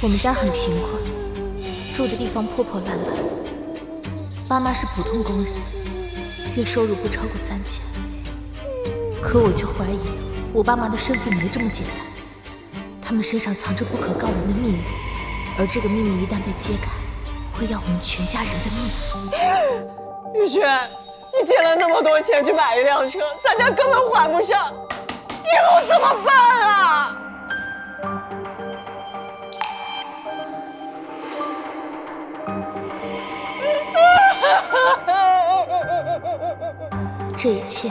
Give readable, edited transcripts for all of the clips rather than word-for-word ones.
我们家很贫困，住的地方破破烂烂。爸妈是普通工人，月收入不超过3000。可我就怀疑，我爸妈的身份没这么简单，他们身上藏着不可告人的秘密，而这个秘密一旦被揭开，会要我们全家人的命。雨轩，你借了那麼多錢去買一輛車，咱家根本還不上，以後怎麼辦啊？這一切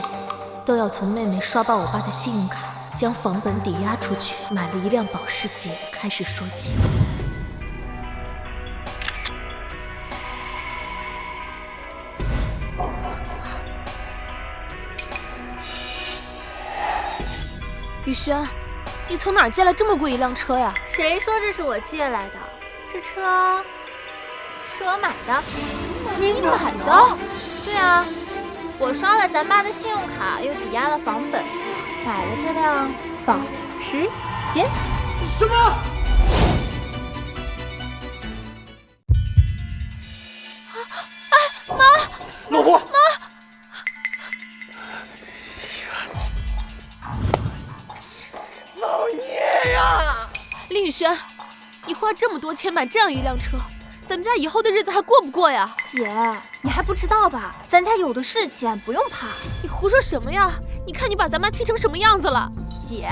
都要從妹妹刷爆我爸的信用卡，將房本抵押出去，買了一輛保時捷開始說起。雨轩，你從哪兒借來這麼貴一輛車呀？誰說這是我借來的？這車是我買的。你買的？對啊，我刷了咱爸的信用卡，又抵押了房本，買了這輛保時捷。什麼？媽！老婆！媽！造孽呀！林雨轩，你花這麼多錢買這樣一輛車，咱們家以後的日子還過不過呀？姐，你還不知道吧？咱家有的是錢，不用怕。你胡說什麼呀？你看你把咱媽氣成什麼樣子了？姐，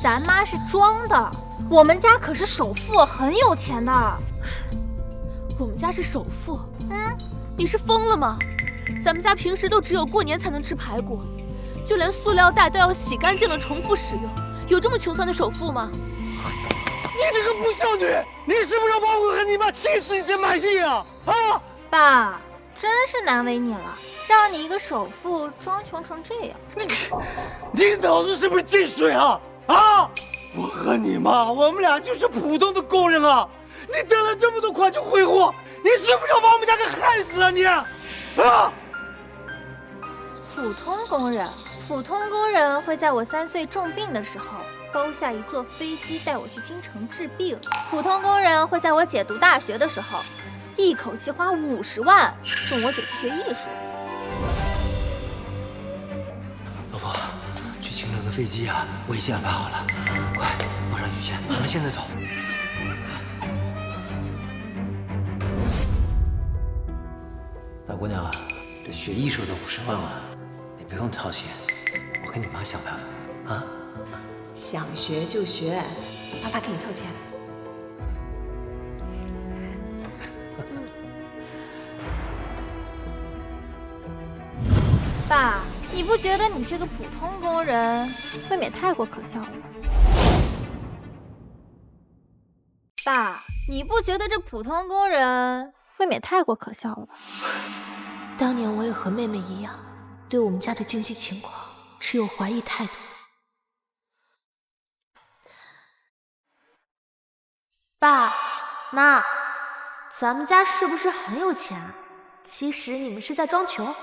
咱媽是裝的，我們家可是首富，很有錢的。我們家是首富？你是瘋了嗎？咱們家平時都只有過年才能吃排骨，就連塑料袋都要洗乾淨了重複使用，有這麼窮酸的首富嗎？你這個不孝女，你是不是要把我和你媽氣死你才買戲啊？啊！爸，真是難為你了，讓你一個首富裝窮成這樣。你腦子是不是進水啊？啊！我和你媽，我們倆就是普通的工人啊！你得了這麼多款就揮霍，你是不是要把我們家給害死啊你？啊！普通工人會在我3歲重病的時候包下一座飛機帶我去京城治病。普通工人會在我姐讀大學的時候一口氣花50萬送我姐去學藝術。老婆，去京城的飛機啊，我已經安排好了。快，報上雨倩，咱們現在走。大姑娘，這學藝術的50萬啊，你不用操心，我跟你媽想辦法啊。想學就學，爸爸給你湊錢。爸，你不覺得你這個普通工人未免太過可笑了嗎？爸，你不覺得這普通工人未免太過可笑了吧？當年我也和妹妹一樣，對我們家的經濟情況持有懷疑態度。爸媽，咱們家是不是很有錢啊？其實你們是在裝窮，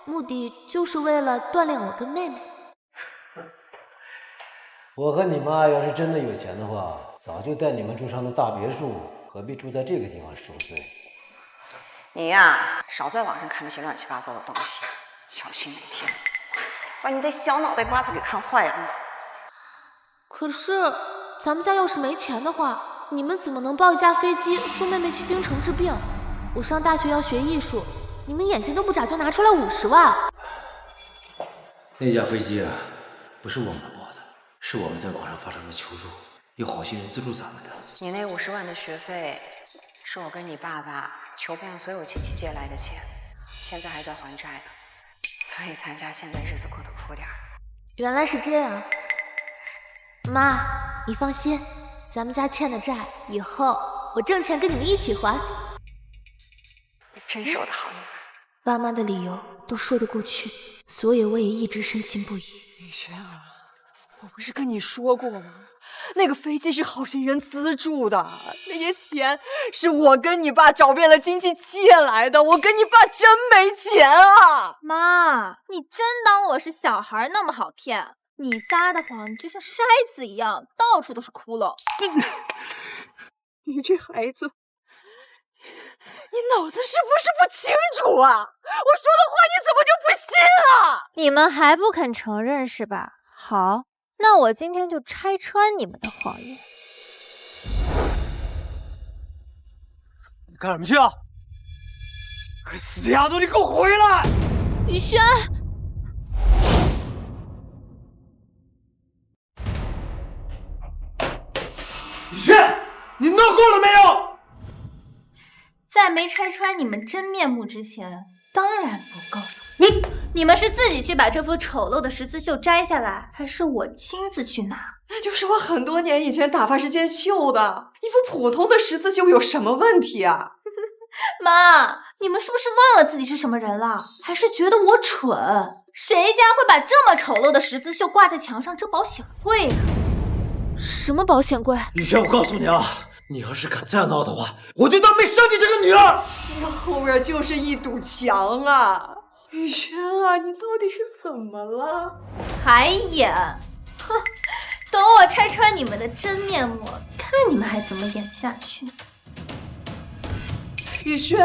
目的就是為了鍛鍊我跟妹妹。我和你媽要是真的有錢的話，早就帶你們住上了大別墅，何必住在這個地方受罪？你呀，少在網上看那些亂七八糟的東西，小心哪天把你的小腦袋瓜子給看壞了。可是咱們家要是沒錢的話，你們怎麼能包一架飛機送妹妹去京城治病？我上大學要學藝術，你們眼睛都不眨就拿出來50萬。那架飛機啊，不是我們包的，是我們在網上發出的求助，有好心人資助咱們的。你那50萬的學費，是我跟你爸爸求遍所有親戚借來的錢，現在還在還債呢，所以咱家現在日子過得苦點。原來是這樣，媽，你放心，咱們家欠的債以後我掙錢跟你們一起還。真是我的好女兒。爸媽的理由都說得過去，所以我也一直深信不疑。雨軒啊，我不是跟你說過嗎？那個飛機是好心人資助的，那些錢是我跟你爸找遍了親戚借來的，我跟你爸真沒錢啊！媽，你真當我是小孩那麼好騙？你撒的謊就像篩子一樣，到處都是窟窿。你这孩子，你脑子是不是不清楚啊？我说的话你怎么就不信啊？你们还不肯承認是吧？好，那我今天就拆穿你們的謊言。你幹什麼去啊？死丫頭，你給我回來！雨萱，雨萱，你弄夠了沒有？在沒拆穿你們真面目之前，當然不夠。你們是自己去把這副醜陋的十字繡摘下來，還是我親自去拿？那就是我很多年以前打發時間繡的，一副普通的十字繡有什麼問題啊？媽，你們是不是忘了自己是什麼人了？還是覺得我蠢？誰家會把這麼醜陋的十字繡掛在牆上遮保險櫃啊？什麼保險櫃？雨萱，我告訴你啊，你要是敢再鬧的話，我就當沒生你這個女兒。我後邊就是一堵牆啊！雨萱啊，你到底是怎麼了？還演？哼！等我拆穿你們的真面目，看你們還怎麼演下去。雨萱，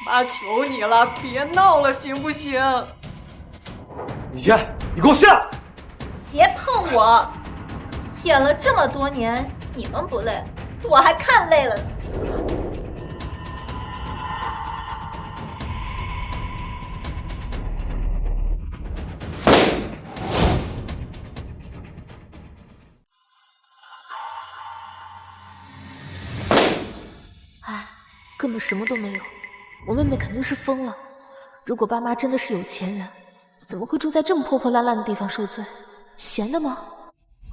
媽求你了，別鬧了，行不行？雨萱，你給我下！別碰我！演了這麼多年，你們不累，我還看累了呢。根本什麼都沒有，我妹妹肯定是瘋了。如果爸媽真的是有錢人，怎麼會住在這麼破破爛爛的地方受罪？閒的嗎？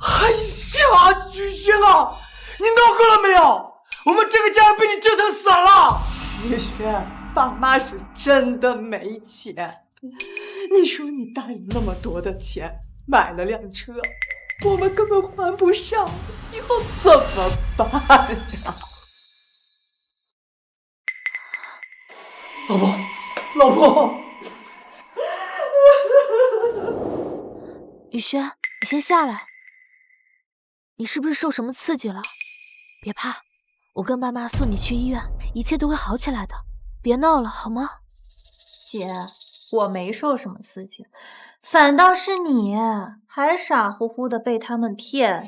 哎呀，雨萱啊，你鬧夠了沒有？我們這個家被你折騰死了。雨萱，爸媽是真的沒錢。你說你帶了那麼多的錢，買了輛車，我們根本還不上，以後怎麼辦呀？老婆，老婆，雨萱，你先下來。你是不是受什麼刺激了？別怕，我跟爸媽送你去醫院，一切都會好起來的。別鬧了，好嗎？姐，我沒受什麼刺激，反倒是你還傻乎乎的被他們騙。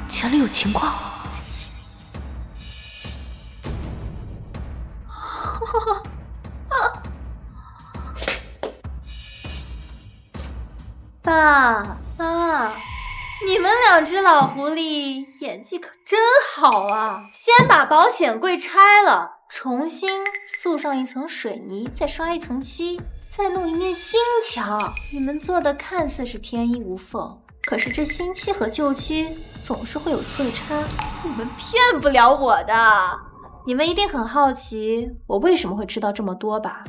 錢裡有情況。爸媽，你們兩隻老狐狸演技可真好啊！先把保險櫃拆了，重新塑上一層水泥，再刷一層漆，再弄一面新牆。你們做的看似是天衣無縫，可是這新漆和舊漆總是會有色差，你們騙不了我的。你們一定很好奇我為什麼會知道這麼多吧？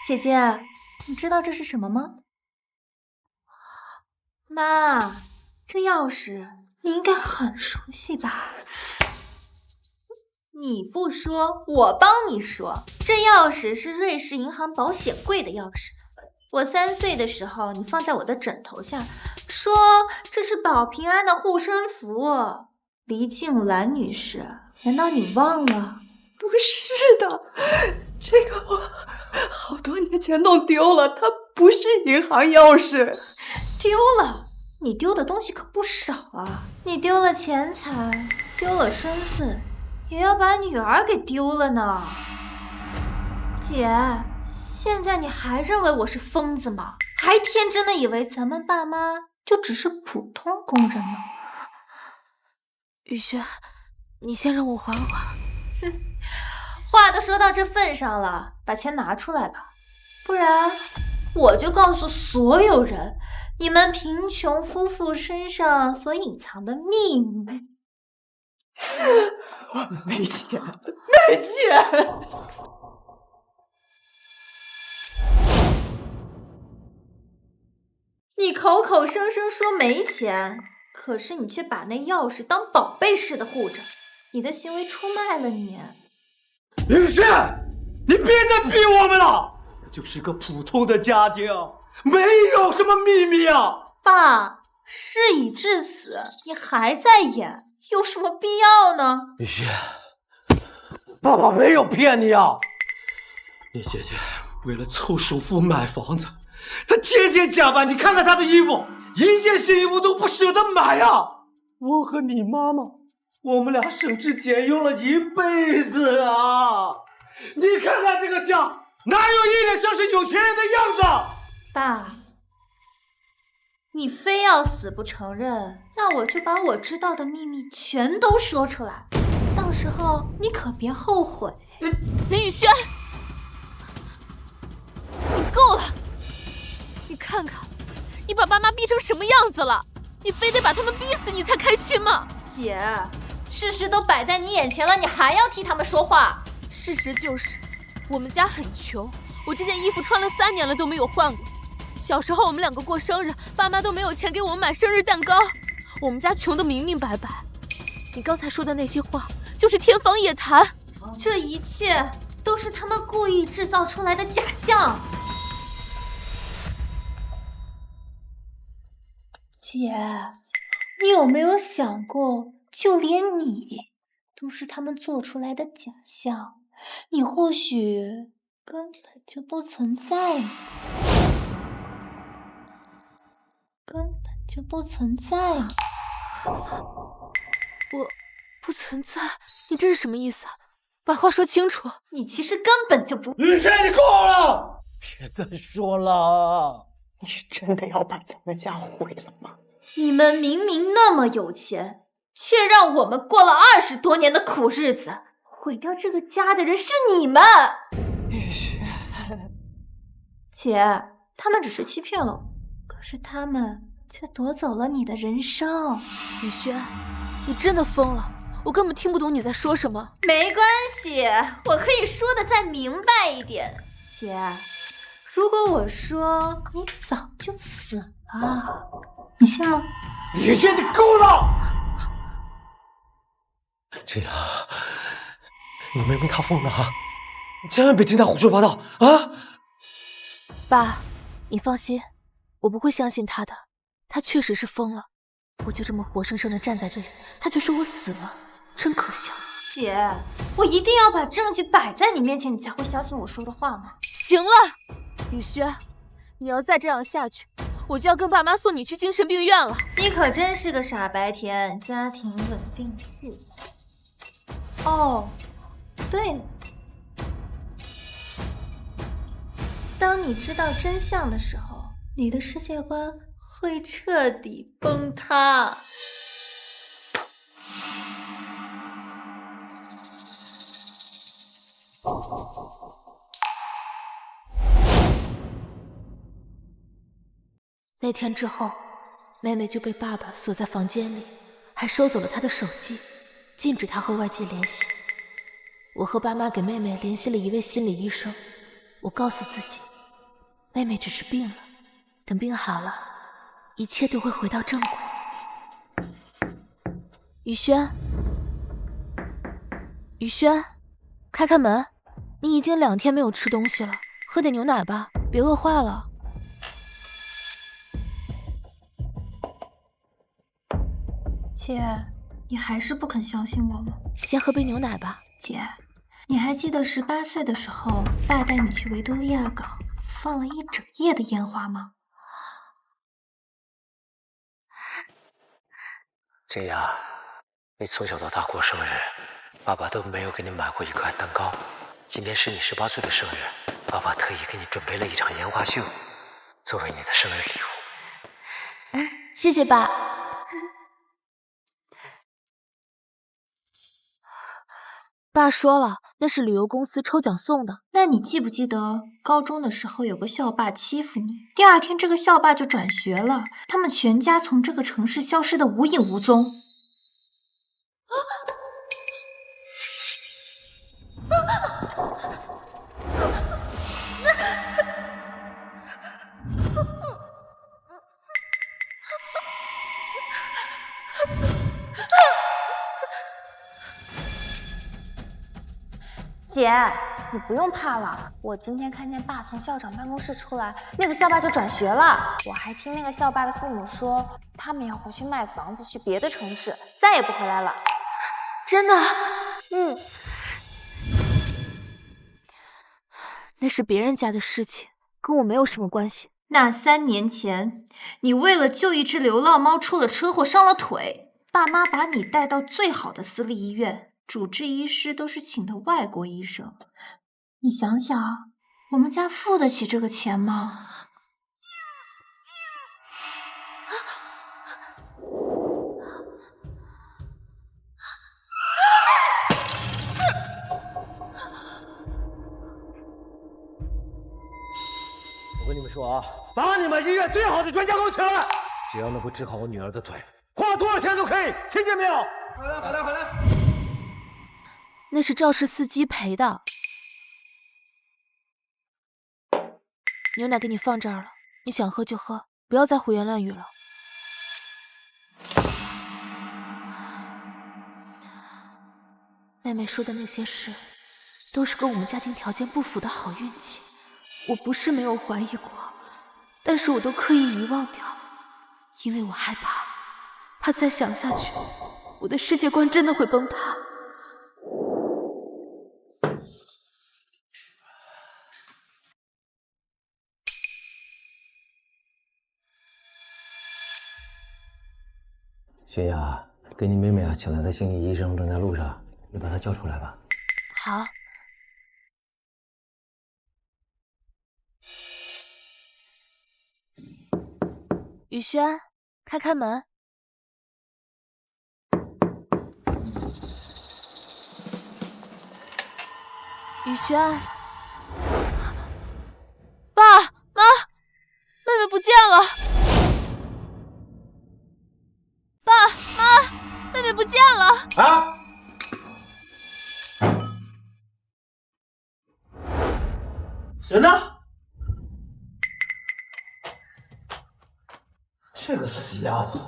姐姐，你知道這是什麼嗎？媽，這鑰匙你應該很熟悉吧？你不說，我幫你說。這鑰匙是瑞士銀行保險櫃的鑰匙。我3歲的時候，你放在我的枕頭下，說這是保平安的護身符。黎靜蘭女士，難道你忘了？不是的，這個我好多年前弄丟了，它不是銀行鑰匙。丟了？你丟的東西可不少啊！你丟了錢財，丟了身份，也要把女兒給丟了呢。姐，現在你還認為我是瘋子嗎？還天真的以為咱們爸媽就只是普通工人呢？雨萱，你先讓我緩緩。哼，話都說到這份上了，把錢拿出來吧，不然我就告訴所有人，你們貧窮夫婦身上所隱藏的秘密。我們沒錢，沒錢。你口口聲聲說沒錢，可是你卻把那鑰匙當寶貝似的護着，你的行為出賣了你。雨萱，你別再逼我們了，這就是個普通的家庭，沒有什麼秘密啊。爸，事已至此，你還在演，有什麼必要呢？雨萱，爸爸沒有騙你啊。你姐姐為了湊首付買房子，她天天加班，你看看她的衣服，一件新衣服都不捨得買啊。我和你媽媽，我們倆省吃儉用了一輩子啊。你看看這個家，哪有一臉像是有錢人的樣子？爸，你非要死不承認，那我就把我知道的秘密全都說出來，到时候你可別後悔。林宇軒，你夠了！你看看，你把爸媽逼成什麼樣子了？你非得把他们逼死你才開心嗎？姐，事實都擺在你眼前了，你還要替他們說話？事實就是，我們家很窮，我這件衣服穿了3年了都沒有換過。小時候我們2個過生日，爸媽都沒有錢給我們買生日蛋糕，我們家窮得明明白白。你剛才說的那些話就是天方夜譚，這一切都是他們故意製造出來的假象。姐，你有沒有想過，就連你都是他們做出來的假象，你或許根本就不存在呢。根本就不存在呢。我不存在？你这是什麼意思？把話說清楚。你其實根本就不……雨萱，你夠了，別再說了。你是真的要把咱們家毀了嗎？你們明明那麼有錢，卻讓我們過了20多年的苦日子，毀掉這個家的人是你們。雨萱，姐，他們只是欺騙了我，可是他們卻奪走了你的人生。雨萱，你真的瘋了，我根本聽不懂你在說什麼。沒關係，我可以說的再明白一點。姐，如果我說你早就死了，你信嗎？雨萱，你夠了！这样，你妹妹她瘋了啊！你千萬別聽她胡說八道啊！爸，你放心，我不會相信她的，她確實是瘋了。我就這麼活生生的站在這裡，她就說我死了，真可笑。姐，我一定要把證據擺在你面前，你才會相信我說的話嗎？行了，雨萱，你要再這樣下去，我就要跟爸媽送你去精神病院了。你可真是個傻白甜，家庭穩定器。哦，對了，當你知道真相的時候，你的世界觀會徹底崩塌。那天之後，妹妹就被爸爸鎖在房間裡，還收走了她的手機，禁止她和外界聯繫。我和爸媽給妹妹聯繫了一位心理醫生，我告訴自己，妹妹只是病了，等病好了，一切都會回到正軌。雨萱，雨萱，開開門，你已經2天沒有吃東西了，喝點牛奶吧，別餓壞了。姐，你還是不肯相信我嗎？先喝杯牛奶吧。姐，你還記得18歲的時候，爸帶你去維多利亞港放了1整夜的煙花嗎？這樣，你從小到大過生日，爸爸都沒有給你買過一塊蛋糕。今天是你18歲的生日，爸爸特意給你準備了一場煙花秀，作為你的生日禮物。謝謝爸。爸說了，那是旅遊公司抽獎送的。那你記不記得高中的時候有個校霸欺負你，第2天這個校霸就轉學了，他們全家從這個城市消失得無影無蹤。姐，你不用怕了。我今天看见爸从校长办公室出来，那个校霸就转学了。我还听那个校霸的父母说，他们要回去卖房子，去別的城市，再也不回来了。真的？嗯，那是别人家的事情，跟我没有什么关系。那3年前，你为了救一只流浪猫出了车祸，伤了腿，爸妈把你带到最好的私立医院，主治医师都是请的外国医生。你想想，我们家付得起这个钱吗？我跟你们说啊，把你们医院最好的专家给我请来，只要能够治好我女儿的腿，花多少钱都可以，听见没有？好的。那是肇事司机赔的。牛奶给你放这儿了，你想喝就喝，不要再胡言乱語了。妹妹說的那些事，都是跟我們家庭條件不符的好運氣。我不是沒有懷疑過，但是我都刻意遺忘掉，因為我害怕再想下去，我的世界觀真的會崩塌。轩雅，给你妹妹请来的心理醫生正在路上，你把她叫出來吧。好。宇軒，開門。宇軒，爸媽，妹妹不見了。爸媽，妹妹不見了。啊！人呢？这个死丫头，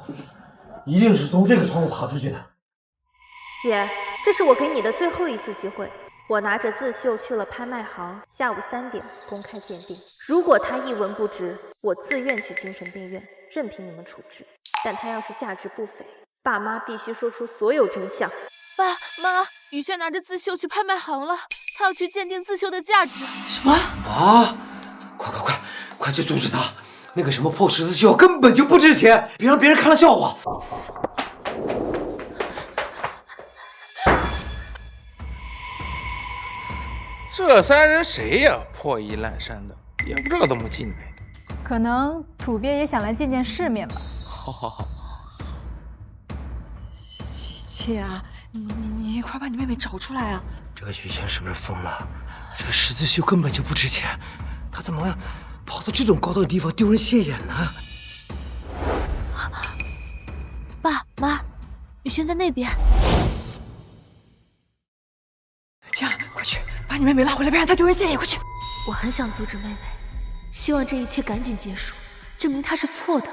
一定是从这個窗戶爬出去的。姐，這是我給你的最後一次機會。我拿着自繡去了拍賣行，下午3點公開鑑定。如果它一文不值，我自願去精神病院，任憑你們處置。但它要是價值不菲，爸媽必須說出所有真相。爸媽，宇軒拿着自繡去拍賣行了，他要去鑑定自繡的價值。什麼啊？快去阻止他！那個什麼破十字繡根本就不值錢，別讓別人看了笑話。這3人誰呀？破衣爛衫的，也不知道怎麼進來。可能土鱉也想來見見世面吧。好。姐啊，你快把你妹妹找出來啊！這個宇軒是不是瘋了？這個十字繡根本就不值錢，他怎麼跑到這種高的地方丟人現眼呢？爸媽，宇軒在那邊。這樣，快去把你妹妹拉回來，別讓她丟人現眼！快去！我很想阻止妹妹，希望這一切趕緊結束，證明她是錯的。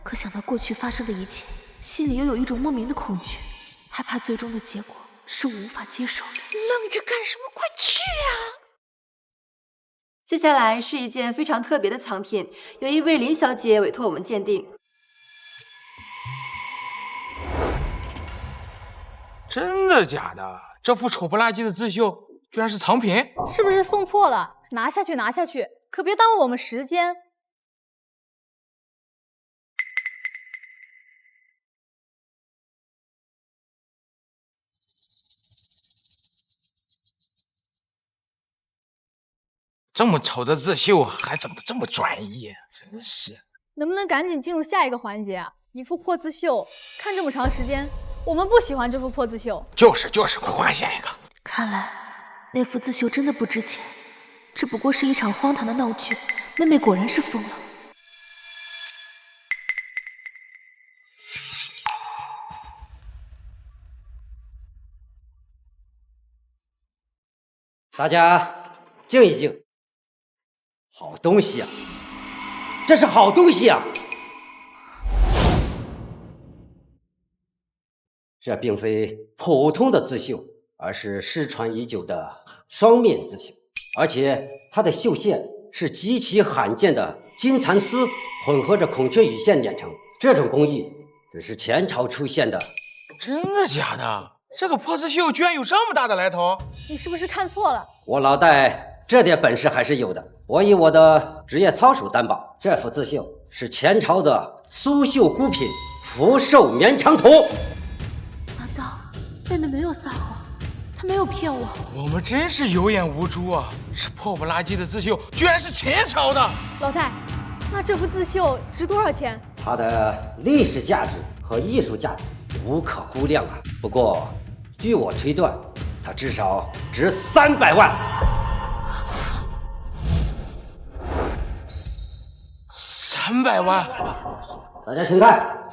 可想到過去發生的一切，心裡又有一種莫名的恐懼，害怕最終的結果是我無法接受的。愣着幹什麼？快去啊！接下來是一件非常特別的藏品，由一位林小姐委託我們鑑定。真的假的？這副醜不拉幾的刺繡居然是藏品？是不是送錯了？拿下去，可別耽誤我們時間。這麼醜的刺繡還整得這麼專業，真是。能不能趕緊進入下一個環節啊？一副破刺繡，看這麼長時間，我們不喜歡這副破刺繡。就是，快換下一個。看來那幅刺繡真的不值錢，只不過是一場荒唐的鬧劇。妹妹果然是瘋了。大家靜一靜。好東西啊，這是好東西啊！這並非普通的刺繡，而是失傳已久的雙面刺繡，而且它的繡線是極其罕見的金蚕絲混合着孔雀羽線捻成，這種工藝只是前朝出現的。真的假的？這個破刺繡居然有這麼大的來頭？你是不是看錯了？我老戴這點本事還是有的，我以我的職業操守擔保，這幅刺繡是前朝的蘇繡孤品福寿绵长图。难道妹妹没有撒谎？她没有骗我？我們真是有眼無珠啊！這破不拉幾的刺繡居然是前朝的！老太，那這幅刺繡值多少錢？它的歷史價值和藝術價值無可估量啊！不過，據我推斷，它至少值300萬。300萬！大家请看。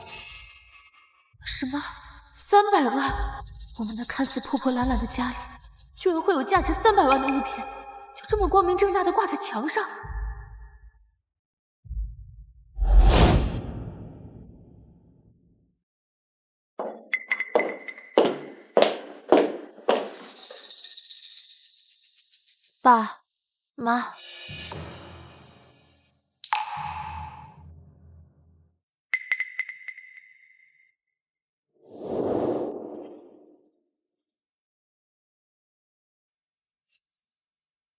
什么？300万？我们那看似破破烂烂的家里，居然会有价值300万的物品，就这么光明正大的挂在墙上？爸妈，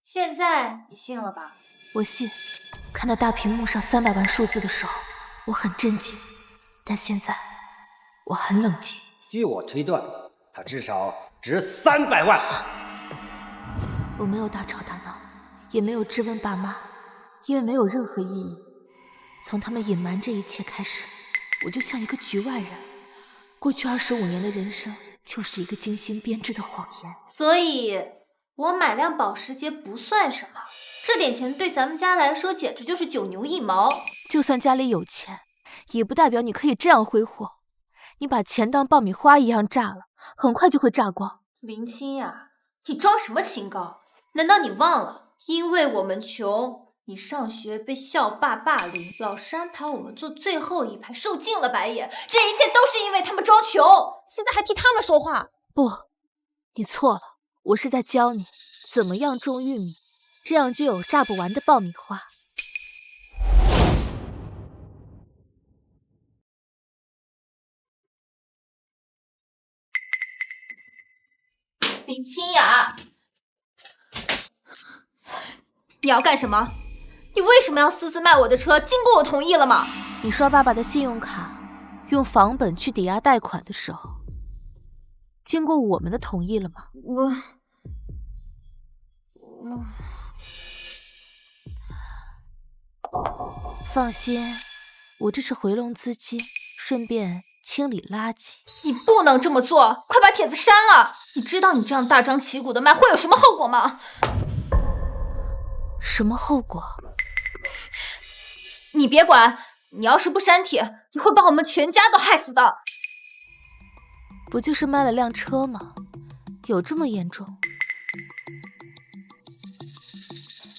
现在你信了吧？我信。看到大屏幕上300万数字的时候，我很震惊，但现在我很冷静。据我推断，它至少值300万。我没有大吵大闹，也没有质問爸媽，因為沒有任何意義。從他們隱瞞這一切開始，我就像一個局外人。過去25年的人生就是一個精心編織的謊言。所以我買輛保時捷不算什麼，這點錢對咱們家來說簡直就是九牛一毛。就算家裡有錢，也不代表你可以這樣揮霍。你把錢當爆米花一樣炸了，很快就會炸光。林青呀，你裝什麼清高？難道你忘了，因為我們窮，你上學被校霸霸凌，老師安排我們坐最後一排，受盡了白眼，這一切都是因為他們裝窮，現在還替他們說話。不，你錯了，我是在教你怎麼樣種玉米，這樣就有炸不完的爆米花。林清雅，你要幹什麼？你為什麼要私自賣我的車？經過我同意了嗎？你刷爸爸的信用卡，用房本去抵押貸款的時候，經過我們的同意了嗎？放心，我這是回籠資金，順便清理垃圾。你不能這麼做，快把帖子刪了！你知道你這樣大張旗鼓的賣會有什麼後果嗎？什麼後果？你別管，你要是不刪帖，你會把我們全家都害死的。不就是賣了輛車嗎？有這麼嚴重？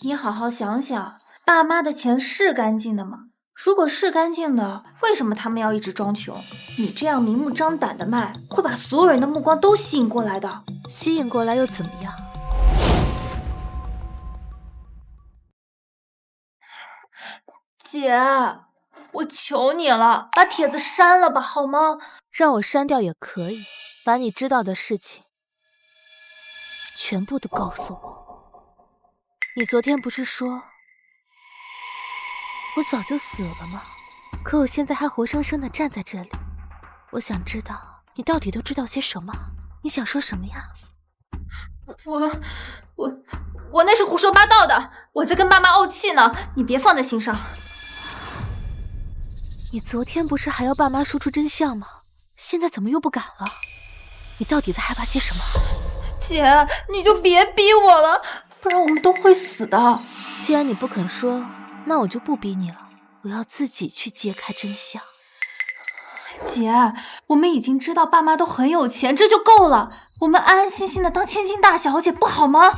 你好好想想，爸媽的錢是乾淨的嗎？如果是乾淨的，為什麼他們要一直裝窮？你這樣明目張膽的賣，會把所有人的目光都吸引過來的。吸引過來又怎麼樣？姐，我求你了，把帖子刪了吧，好嗎？讓我刪掉也可以，把你知道的事情全部都告訴我。你昨天不是說我早就死了嗎？可我現在還活生生的站在這裡。我想知道你到底都知道些什麼？你想說什麼呀？我那是胡說八道的，我在跟爸媽慪氣呢，你別放在心上。你昨天不是還要爸媽說出真相嗎？現在怎麼又不敢了？你到底在害怕些什麼？姐，你就別逼我了，不然我們都會死的。既然你不肯說，那我就不逼你了，我要自己去揭開真相。姐，我們已經知道爸媽都很有錢，這就夠了，我們安安心心的當千金大小姐不好嗎？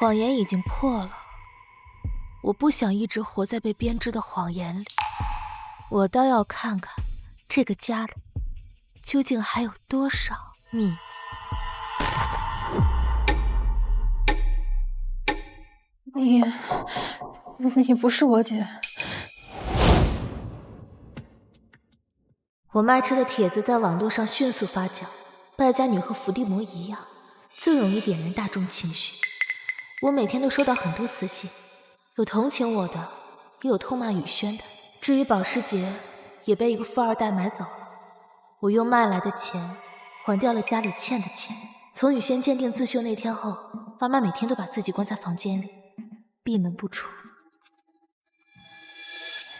謊言已經破了，我不想一直活在被編織的謊言裡，我倒要看看這個家裡究竟還有多少命。你不是我姐。我卖车的帖子在网络上迅速发酵，败家女和伏地魔一样，最容易点燃大众情绪。我每天都收到很多私信，有同情我的，也有痛骂雨轩的。至于保时捷，也被一个富二代买走了。我用卖来的钱还掉了家里欠的钱。从雨轩鉴定自秀那天后，妈妈每天都把自己关在房间里，闭门不出。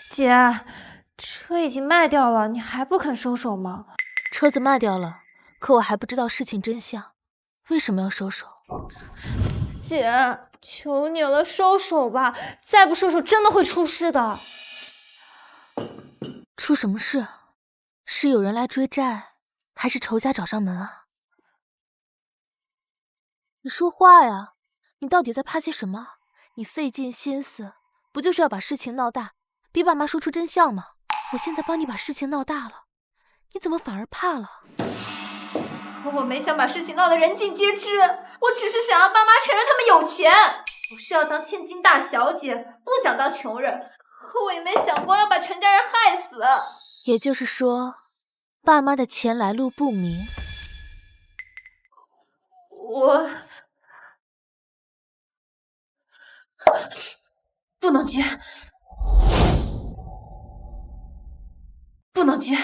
姐，车已经卖掉了，你还不肯收手吗？车子卖掉了，可我还不知道事情真相，为什么要收手？姐，求你了，收手吧！再不收手，真的会出事的。出什么事？是有人来追债，还是仇家找上门啊？你说话呀！你到底在怕些什么？你费尽心思，不就是要把事情闹大，逼爸妈说出真相吗？我现在帮你把事情闹大了，你怎么反而怕了？我没想把事情闹得人尽皆知，我只是想让爸妈承认他们有钱。我是要当千金大小姐，不想当穷人。可我也没想过要把全家人害死。也就是说，爸妈的钱来路不明。我不能接，不能接。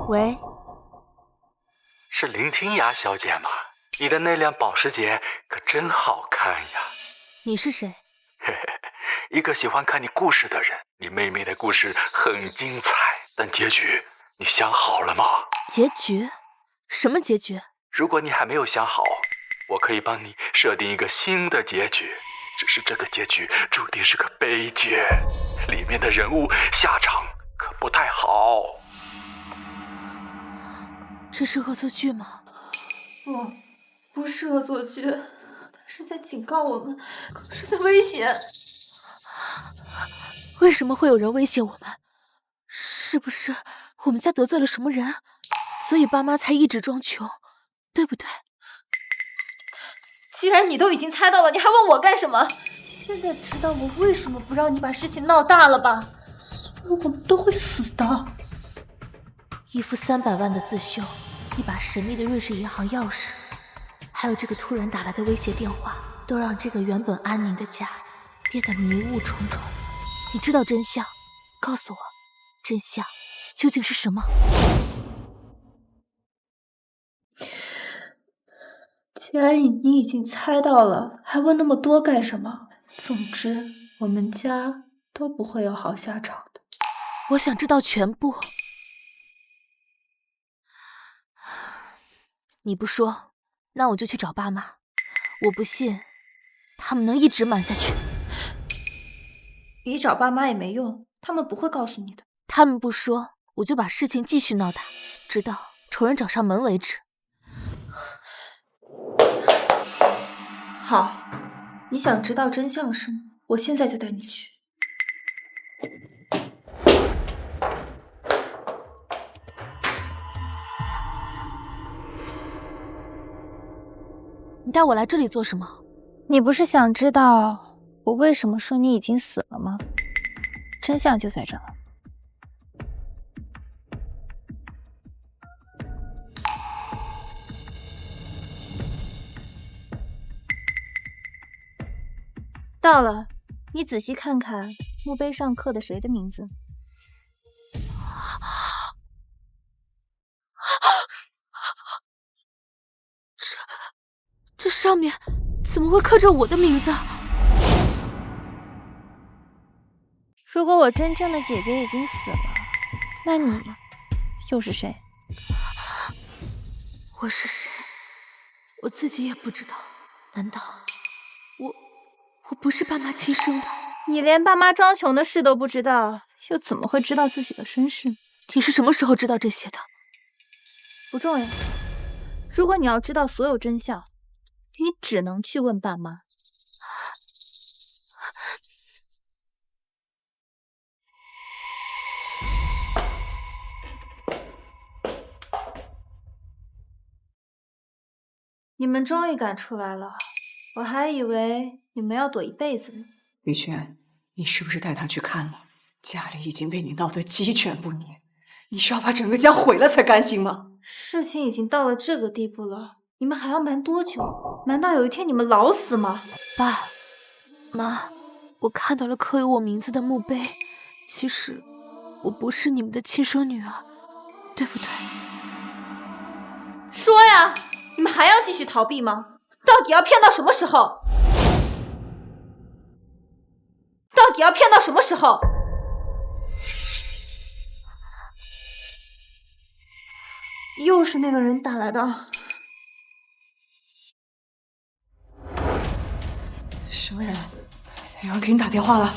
喂，是林清雅小姐吗？你的那辆保时捷可真好看呀！你是谁？嘿嘿，一个喜欢看你故事的人。你妹妹的故事很精彩，但结局你想好了吗？结局？什麼結局？如果你還沒有想好，我可以幫你設定一個新的結局，只是這個結局注定是個悲劇，裡面的人物下場可不太好。這是惡作劇嗎？不是惡作劇，他是在警告我們，是在威脅。為什麼會有人威脅我們？是不是我們家得罪了什麼人，所以爸媽才一直裝窮，對不對？既然你都已經猜到了，你還問我幹什麼？現在知道我為什麼不讓你把事情鬧大了吧？因為我們都會死的。一副300萬的自秀，一把神秘的瑞士銀行鑰匙，還有這個突然打來的威脅電話，都讓這個原本安寧的家變得迷霧重重。你知道真相，告訴我，真相究竟是什麼？既然你已經猜到了，還問那麼多幹什麼？總之，我們家都不會有好下場的。我想知道全部。你不說，那我就去找爸媽。我不信，他們能一直瞞下去。你找爸媽也沒用，他們不會告訴你的。他們不說，我就把事情繼續鬧大，直到仇人找上門為止。好，你想知道真相是嗎？我現在就帶你去。你帶我來這裡做什麼？你不是想知道我為什麼說你已經死了嗎？真相就在這了。到了，你仔細看看墓碑上刻的誰的名字？這上面怎麼會刻着我的名字？如果我真正的姐姐已經死了，那你又是誰？我是誰？我自己也不知道。難道我不是爸媽親生的？你連爸媽裝窮的事都不知道，又怎麼會知道自己的身世？你是什麼時候知道這些的？不重要。如果你要知道所有真相，你只能去問爸媽。你们終於敢出來了，我還以為你們要躲一輩子呢。雨萱，你是不是帶他去看了？家裡已經被你鬧得雞犬不寧，你是要把整個家毀了才甘心嗎？事情已經到了這個地步了，你們還要瞞多久？瞞到有一天你們老死嗎？爸媽，我看到了刻有我名字的墓碑，其實我不是你們的親生女兒，對不對？說呀，你們還要繼續逃避嗎？到底要騙到什麼時候？到底要騙到什麼時候？又是那個人打來的。什麼人？有人給你打電話了？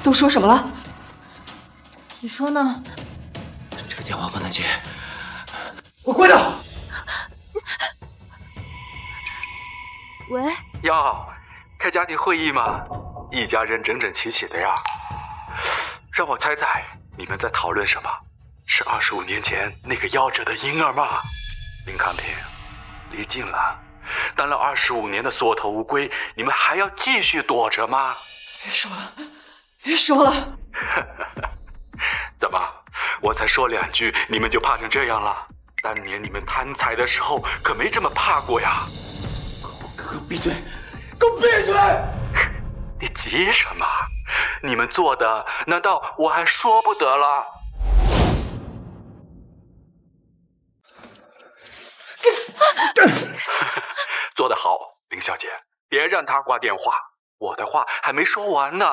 都說什麼了？你說呢？這個電話不能接，我關掉。喂，喲，開家庭會議嗎？一家人整整齊齊的呀。讓我猜猜，你們在討論什麼？是25年前那個夭折的嬰兒嗎？林康平、李靜蘭，當了25年的縮頭烏龜，你們還要繼續躲着嗎？別說了，別說了。怎麼？我才說2句，你們就怕成這樣了？當年你們貪財的時候，可沒這麼怕過呀！給我閉嘴！給我閉嘴！你急什麼？你們做的，難道我還說不得了？做得好，林小姐，別讓他掛電話，我的話還沒說完呢。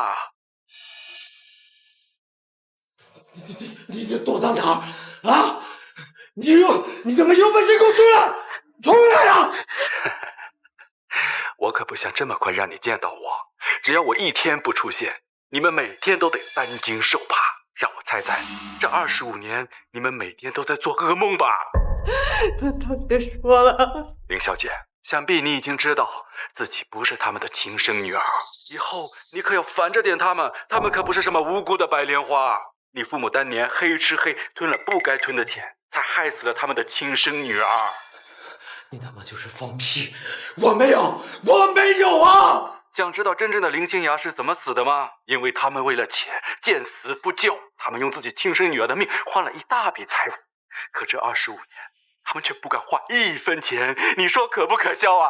你得躲到哪兒啊？你他媽有本事給我出來！出來呀！我可不想這麼快讓你見到我，只要我一天不出現，你們每天都得擔驚受怕。讓我猜猜，這25年你們每天都在做噩夢吧？別說了。林小姐，想必你已經知道自己不是他們的親生女兒，以後你可要煩着點他們，他們可不是什麼無辜的白蓮花。你父母當年黑吃黑吞了不該吞的錢，才害死了他們的親生女兒。你他媽就是放屁！我沒有啊！想知道真正的林心雅是怎麼死的嗎？因為他們為了錢見死不救，他們用自己親生女兒的命換了一大筆財富，可這25年他們卻不敢花1分錢，你說可不可笑啊？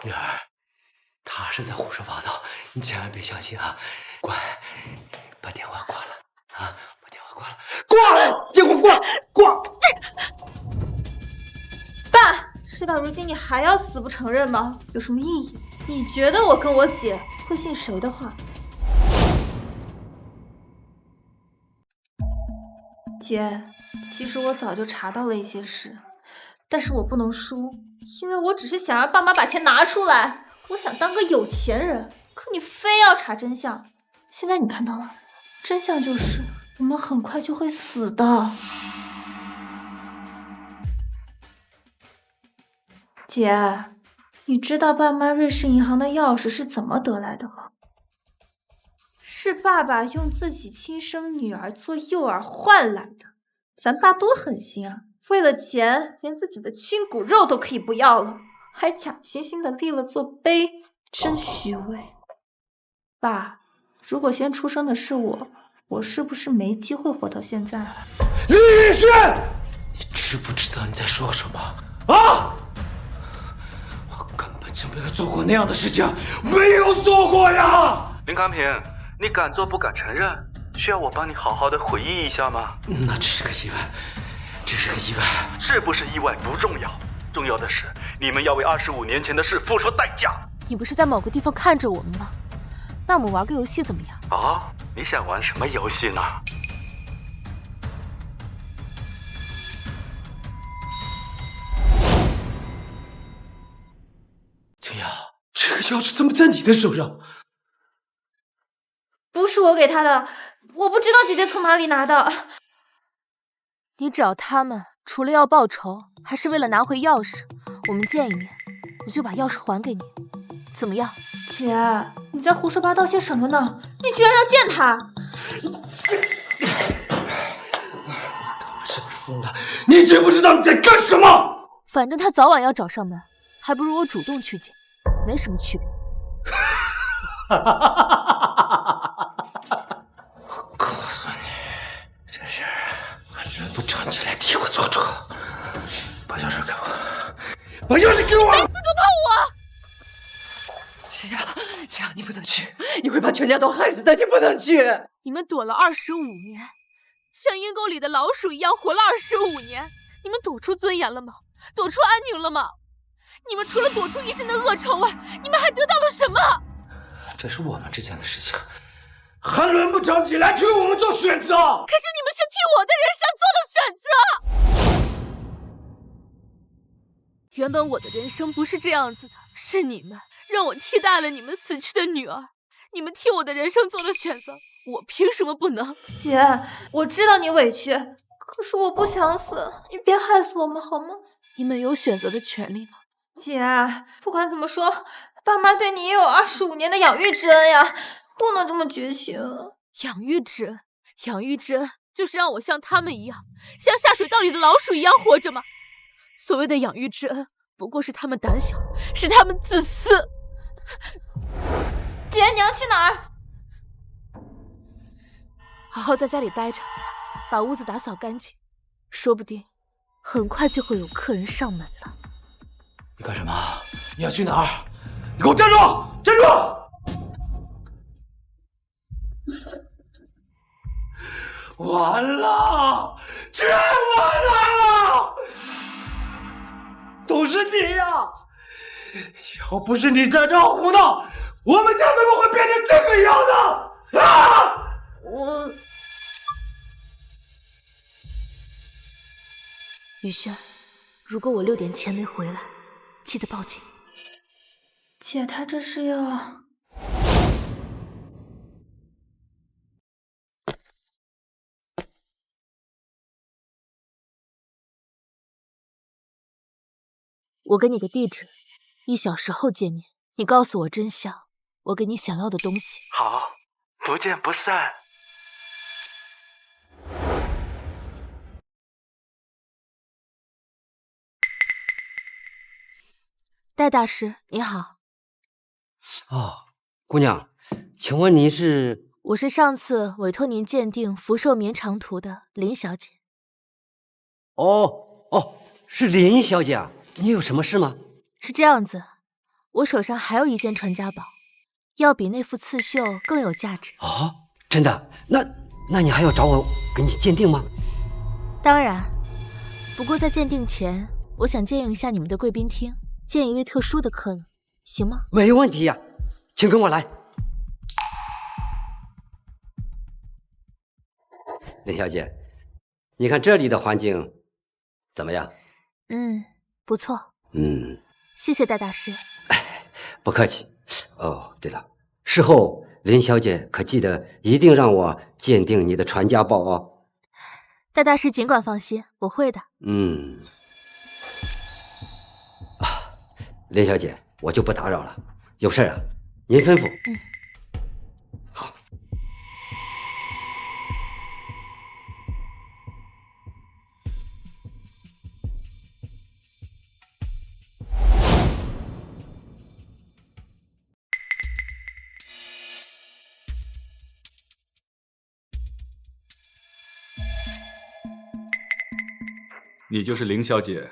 女兒，他是在胡說八道，你千萬別相信啊！乖，把電話掛了啊！把電話掛了，掛了！電話掛！爸，事到如今你還要死不承認嗎？有什麼意義？你覺得我跟我姐會信誰的話？姐，其實我早就查到了一些事，但是我不能輸，因為我只是想讓爸媽把錢拿出來，我想當個有錢人，可你非要查真相。現在你看到了，真相就是我們很快就會死的。姐，你知道爸媽瑞士銀行的鑰匙是怎麼得來的嗎？是爸爸用自己親生女兒做誘餌換來的。咱爸多狠心啊，為了錢連自己的親骨肉都可以不要了，還假惺惺的立了座碑，真虛偽。爸，如果先出生的是我是不是沒機會活到現在了？李宇軒，你知不知道你在說什麼啊？我根本就沒有做過那樣的事情，沒有做過呀！林康平，你敢做不敢承認，需要我幫你好好的回憶一下嗎？那只是個意外，只是個意外。是不是意外不重要，重要的是你們要為25年前的事付出代價。你不是在某個地方看着我們嗎？那我們玩個遊戲怎麼樣？哦，你想玩什麼遊戲呢？青雅，這個鑰匙怎麼在你的手上？不是我給他的，我不知道姐姐從哪裡拿的。你找他們，除了要報仇，還是為了拿回鑰匙。我們見一面，我就把鑰匙還給你，怎麼樣？姐，你在胡說八道些什麼呢？你居然要見他！你他媽是不是瘋了？你你知不知道你在幹什么？反正他早晚要找上门，还不如我主动去见，没什么区别。我告诉你，这事俺人不长起来替我做主。把钥匙给我，把钥匙给我！没资格碰我！姐呀，你不能去，你会把全家都害死的，你不能去。你们躲了25年，像阴沟里的老鼠一样活了25年，你们躲出尊严了吗？躲出安宁了吗？你们除了躲出一身的恶臭外，你们还得到了什么？这是我们之间的事情，还轮不着你来替我们做选择。可是你们是替我的人生做了选择。原本我的人生不是这样子的，是你们让我替代了你们死去的女儿，你们替我的人生做了选择，我凭什么不能？姐，我知道你委屈，可是我不想死，你别害死我们好吗？你们有选择的权利吗？姐，不管怎么说，爸妈对你也有25年的养育之恩呀，不能这么绝情。养育之恩，养育之恩就是让我像他们一样，像下水道里的老鼠一樣活着吗？所謂的養育之恩，不過是他們膽小，是他們自私。姐，你要去哪兒？好好在家裡待着，把屋子打掃乾淨，說不定很快就會有客人上門了。你幹什麼？你要去哪兒？你給我站住！站住！完了，全完了！都是你呀！要不是你在這胡鬧，我們家怎麼會變成這個樣子？啊！宇軒，如果我6點前沒回來，記得報警。姐，她這是要……我給你個地址，1小時後見面。你告訴我真相，我給你想要的東西。好，不見不散。戴大師，你好。哦，姑娘，請問您是？我是上次委託您鑑定福壽綿長圖的林小姐。哦，是林小姐啊。你有什麼事嗎？是這樣子，我手上還有一件傳家寶，要比那幅刺繡更有價值。哦，真的？那你還要找我給你鑑定嗎？當然，不過在鑑定前，我想借用一下你們的貴賓廳，見一位特殊的客人，行嗎？沒問題呀，請跟我來。林小姐，你看這裡的環境怎麼樣？不錯。謝謝戴大師。不客氣。哦，對了，事後林小姐可記得一定讓我鑑定你的傳家寶哦。戴大師儘管放心，我會的。林小姐，我就不打擾了，有事啊，您吩咐。好。你就是林小姐，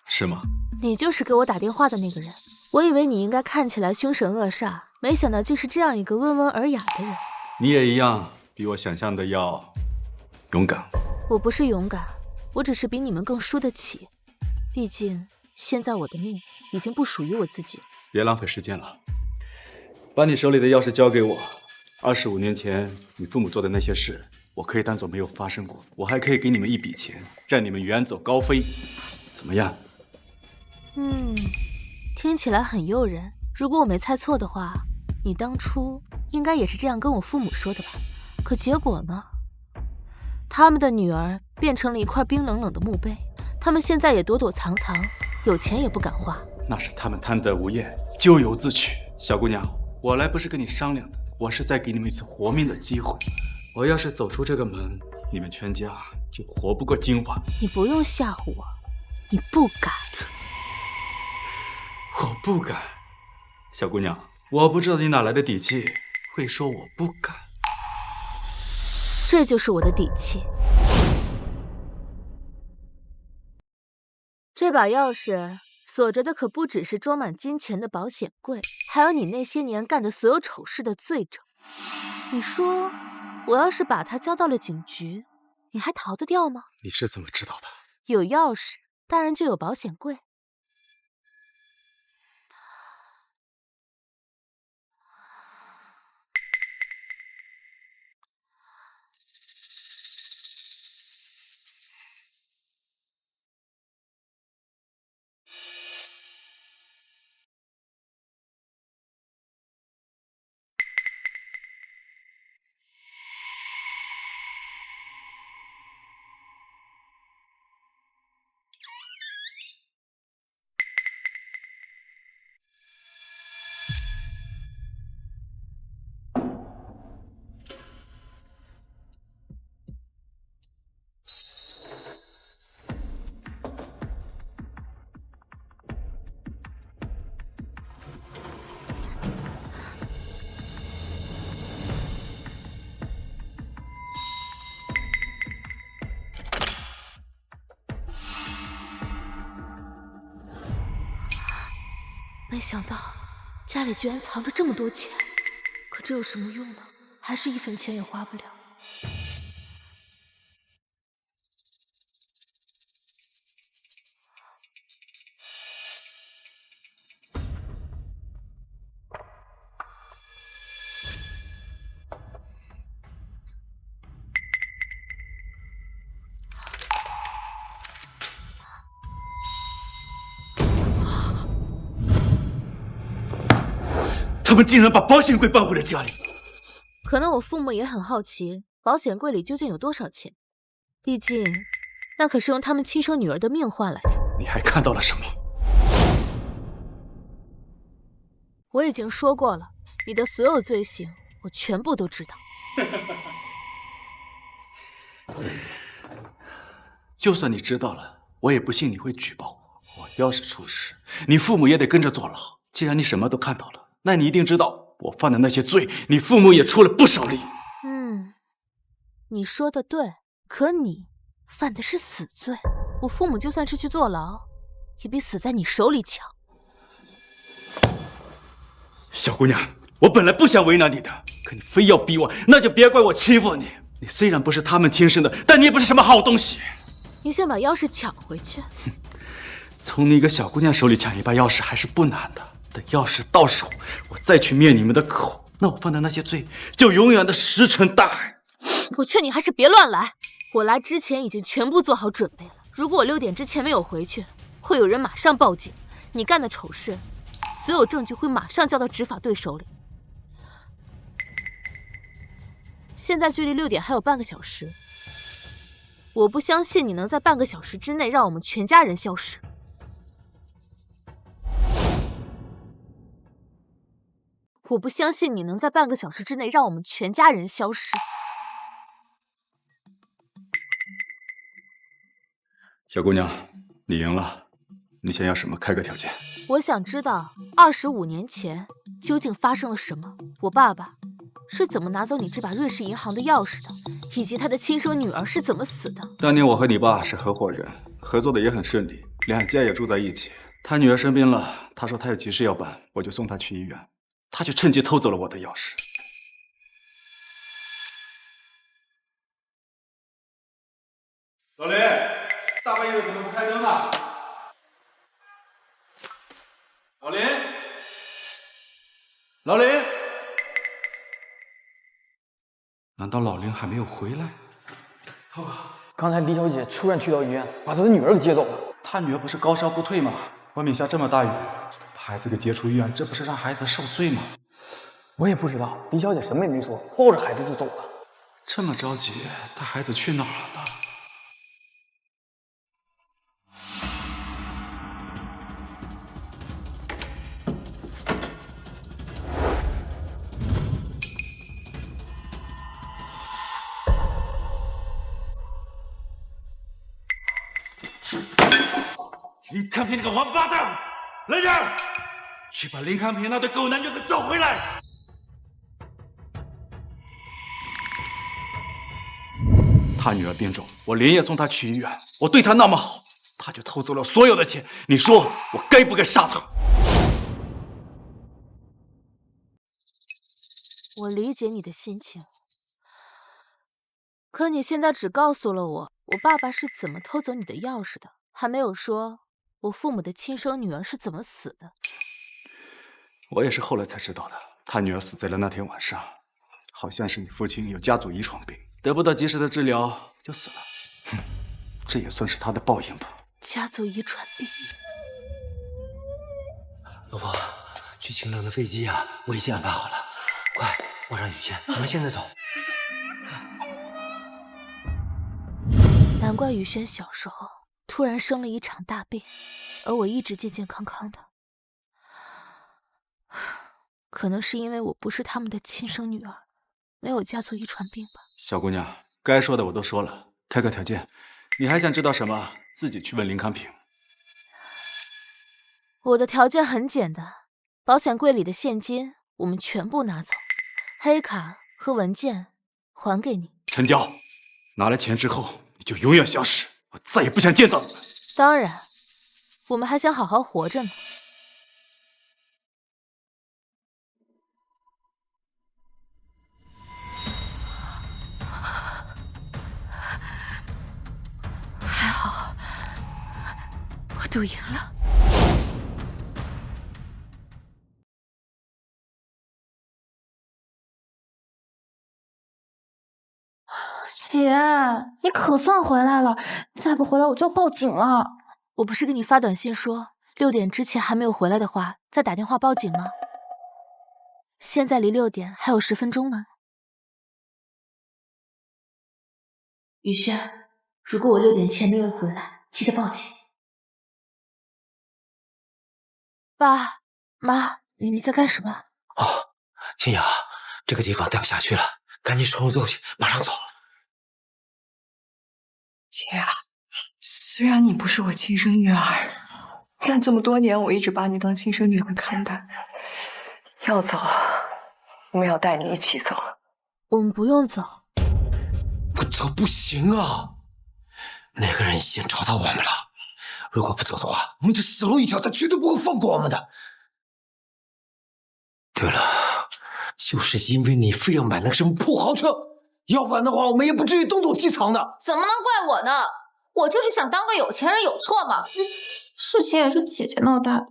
是嗎？你就是給我打電話的那個人。我以為你應該看起來兇神惡煞，沒想到竟是這樣一個溫文爾雅的人。你也一樣，比我想象的要勇敢。我不是勇敢，我只是比你們更輸得起。畢竟現在我的命已經不屬於我自己。別浪費時間了，把你手裡的鑰匙交給我。25年前你父母做的那些事，我可以當作沒有發生過。我還可以給你們一筆錢，讓你們遠走高飛。怎麼樣？聽起來很誘人。如果我沒猜錯的話，你當初應該也是這樣跟我父母說的吧？可結果呢？他們的女兒變成了一塊冰冷冷的墓碑，他們現在也躲躲藏藏，有錢也不敢花。那是他們貪得無厭，咎由自取。小姑娘，我來不是跟你商量的，我是在給你們一次活命的機會。我要是走出這個門，你们全家就活不过今晚。你不用吓唬我，你不敢。我不敢。小姑娘，我不知道你哪来的底气，会说我不敢。这就是我的底气。这把钥匙锁着的可不只是装满金钱的保险柜，还有你那些年干的所有醜事的罪證。你說，我要是把它交到了警局，你還逃得掉嗎？你是怎麼知道的？有鑰匙，當然就有保險櫃。没想到家裡居然藏着這麼多錢，可這有什麼用呢？還是一分錢也花不了。他們竟然把保險櫃搬回了家裡。可能我父母也很好奇，保險櫃裡究竟有多少錢？畢竟，那可是用他們親生女兒的命換來的。你還看到了什麼？我已經說過了，你的所有罪行，我全部都知道。就算你知道了，我也不信你會舉報我。我要是出事，你父母也得跟着坐牢。既然你什麼都看到了，那你一定知道我犯的那些罪，你父母也出了不少力。你說的對，可你犯的是死罪，我父母就算是去坐牢，也比死在你手裡強。小姑娘，我本來不想為難你的，可你非要逼我，那就別怪我欺負你。你雖然不是他們親生的，但你也不是什麼好東西。你想把鑰匙搶回去？從你一個小姑娘手裡搶一把鑰匙還是不難的。等鑰匙到手，我再去滅你們的口，那我犯的那些罪就永遠的石沉大海。我勸你還是別亂來。我來之前已經全部做好準備了。如果我6點之前沒有回去，會有人馬上報警。你幹的醜事，所有證據會馬上交到執法隊手裡。現在距離6點還有半個小時，我不相信你能在半個小時之內讓我們全家人消失。我不相信你能在半個小時之內讓我們全家人消失。小姑娘，你贏了，你想要什麼？開個條件。我想知道25年前究竟發生了什麼？我爸爸是怎麼拿走你這把瑞士銀行的鑰匙的？以及他的親生女兒是怎麼死的？當年我和你爸是合夥人，合作的也很順利，兩家也住在一起。他女兒生病了，他說他有急事要辦，我就送他去醫院。他就趁機偷走了我的鑰匙。老林，大半夜怎麼不開燈呢？老林，老林，難道老林還沒有回來？濤哥，剛才李小姐突然去到醫院，把她的女兒給接走了。她女兒不是高燒不退嗎？外面下這麼大雨。把孩子給接出醫院，這不是讓孩子受罪嗎？我也不知道，李小姐什麼也沒說，抱着孩子就走了。這麼着急，帶孩子去哪兒了呢？林康平那个王八蛋！来人，去把林康平那对狗男女给找回来！他女儿病重，我连夜送她去医院。我对她那么好，她就偷走了所有的钱。你说我该不该杀她？我理解你的心情，可你现在只告诉了我爸爸是怎么偷走你的钥匙的，还没有说我父母的亲生女儿是怎么死的。我也是后来才知道的，他女儿死在了那天晚上，好像是你父亲有家族遗传病，得不到及时的治疗就死了。这也算是他的报应吧。家族遗传病。老婆，去清城的飞机啊，我已经安排好了。快，我让雨轩，咱们现在走。难怪雨轩小时候突然生了一场大病，而我一直健健康康的。可能是因为我不是他们的亲生女儿，没有家族遗传病吧。小姑娘，该说的我都说了，开个条件，你还想知道什么？自己去问林康平。我的条件很简单，保险柜里的现金我们全部拿走，黑卡和文件还给你。成交。拿了钱之后，你就永远消失，我再也不想见到你们。当然，我们还想好好活着呢。还好，我赌赢了。姐，你可算回来了，再不回来我就要报警了。我不是给你发短信说6点之前还没有回来的话，再打電話報警嗎？現在離6點還有10分鐘呢。雨軒，如果我6點前沒有回來，記得報警。爸媽，你們在幹什麼？哦，清雅，這個地方待不下去了，趕緊收拾東西，馬上走。姐啊，雖然你不是我親生女兒，但這麼多年我一直把你當親生女兒看待。要走，我們要帶你一起走。我們不用走。不走不行啊！那個人已經找到我們了，如果不走的話，我們就死路一條，他絕對不會放過我們的。對了，就是因為你非要買那個什麼破豪車，要不然的話，我們也不至於東躲西藏的。怎麼能怪我呢？我就是想當個有錢人，有錯嗎？事情也是姐姐鬧大的。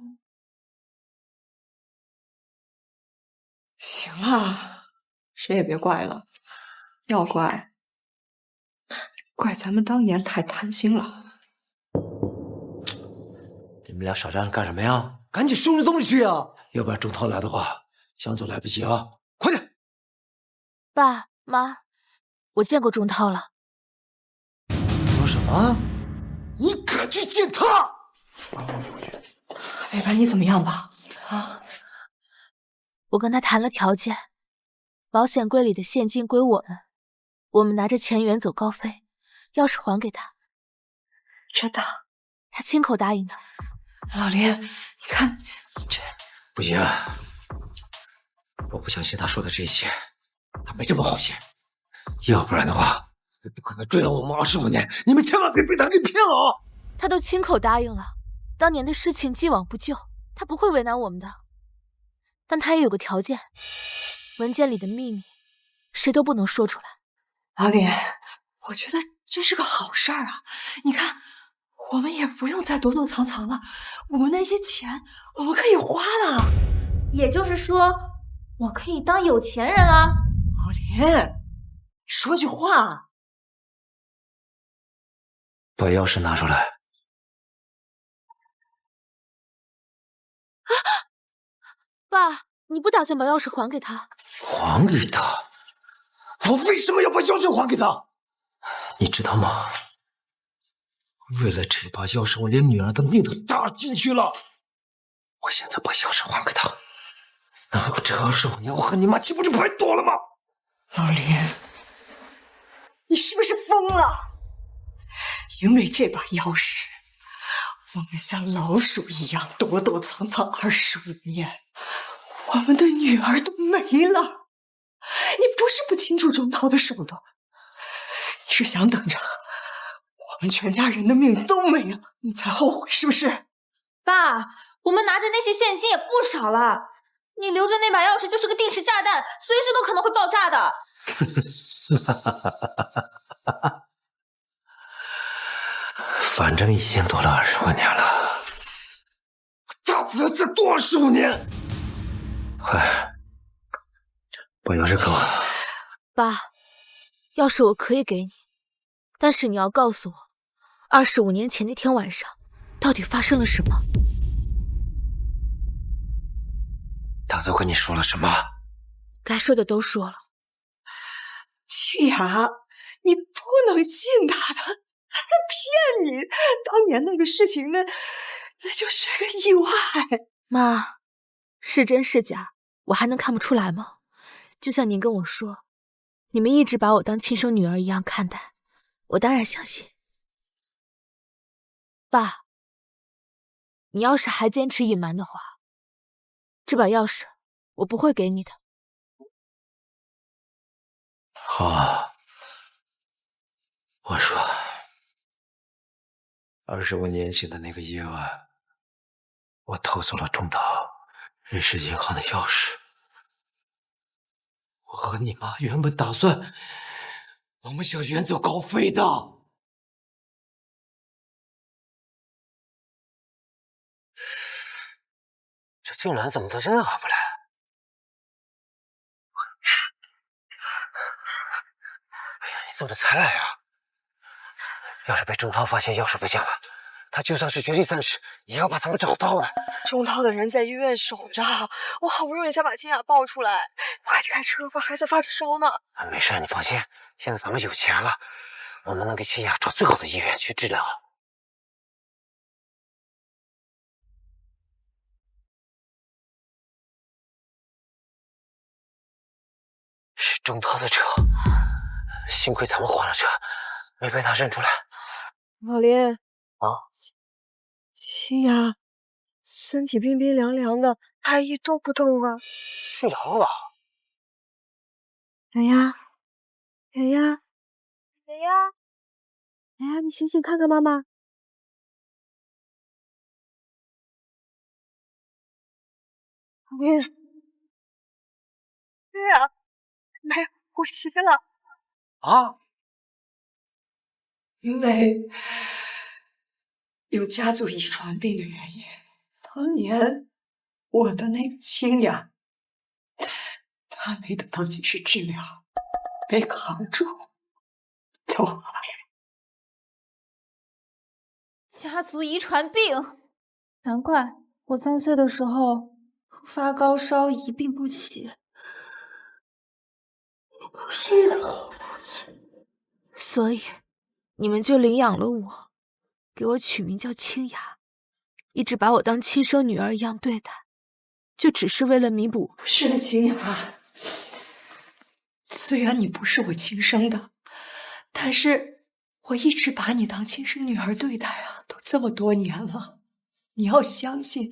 行了，誰也別怪了，要怪咱們當年太貪心了。你們倆傻站着幹什麼呀？趕緊收拾東西去啊！要不然鍾濤來的話，想走來不及啊！快點！爸媽，我見過鍾濤了。說什麼？你敢去見他？沒把你怎麼樣吧？啊！我跟他談了條件，保險櫃裡的現金歸我們，我們拿着錢遠走高飛，鑰匙還給他。真的？他親口答應的。老林，你看這……不行，我不相信他說的這一切，他沒這麼好心。要不然的話，不可能追了我們25年。你們千萬別被他給騙了啊！他都親口答應了，當年的事情既往不咎，他不會為難我們的。但他也有個條件，文件裡的秘密，誰都不能說出來。老林，我覺得這是個好事兒啊！你看，我們也不用再躲躲藏藏了，我們那些錢，我們可以花了。也就是說，我可以當有錢人了。老林，說句話。把鑰匙拿出來。爸，你不打算把鑰匙還給他？還給他？我為什麼要把鑰匙還給他？你知道嗎？為了這把鑰匙，我連女兒的命都搭進去了。我現在把鑰匙還給他，那我這25年，我和你媽豈不是白躲了嗎？老林，你是不是瘋了？因為這把鑰匙，我们像老鼠一樣躲躲藏藏25年，我們的女兒都沒了。你不是不清楚鍾濤的手段，你是想等着我們全家人的命都沒了，你才後悔是不是？爸，我們拿着那些現金也不少了，你留着那把鑰匙就是個定時炸彈，隨時都可能會爆炸的。反正已經躲了25年了，大不了再多25年。快，把鑰匙給我。爸，鑰匙我可以給你，但是你要告訴我，25年前那天晚上到底發生了什麼？他都跟你說了什麼？該說的都說了。清雅，你不能信他的，他在騙你。當年那個事情，那就是個意外。媽，是真是假，我還能看不出來嗎？就像您跟我說，你們一直把我當親生女兒一樣看待，我當然相信。爸，你要是還堅持隱瞞的話，這把鑰匙我不會給你的。好，我說，25年前的那個夜晚，我偷走了鍾濤瑞士銀行的鑰匙。我和你媽原本打算，我們想遠走高飛的。這俊蘭怎麼到現在還不來？哎呀，你怎麼才來啊？要是被鍾濤發現鑰匙不見了，他就算是絕地3尺，也要把咱們找到的。鍾濤的人在醫院守着，我好不容易才把清雅抱出來，我還開車吧，還在發着燒呢。沒事，你放心，現在咱們有錢了，我們能給清雅找最好的醫院去治療。是鍾濤的車，幸虧咱們換了車，沒被他認出來。老林啊，清雅身體冰冰涼涼的，還一動不動啊？睡着了吧？雅雅，雅雅，雅雅，雅雅，你醒醒看看媽媽。老林，清雅沒呼吸了啊？因為有家族遺傳病的原因，當年我的那個清雅，她沒得到及時治療，沒扛住，走了。家族遺傳病，難怪我3歲的時候發高燒一病不起。我不是一個好父親，所以你們就領養了我，給我取名叫清雅，一直把我當親生女兒一樣對待，就只是為了彌補。不是的，清雅，雖然你不是我親生的，但是我一直把你當親生女兒對待啊，都這麼多年了，你要相信，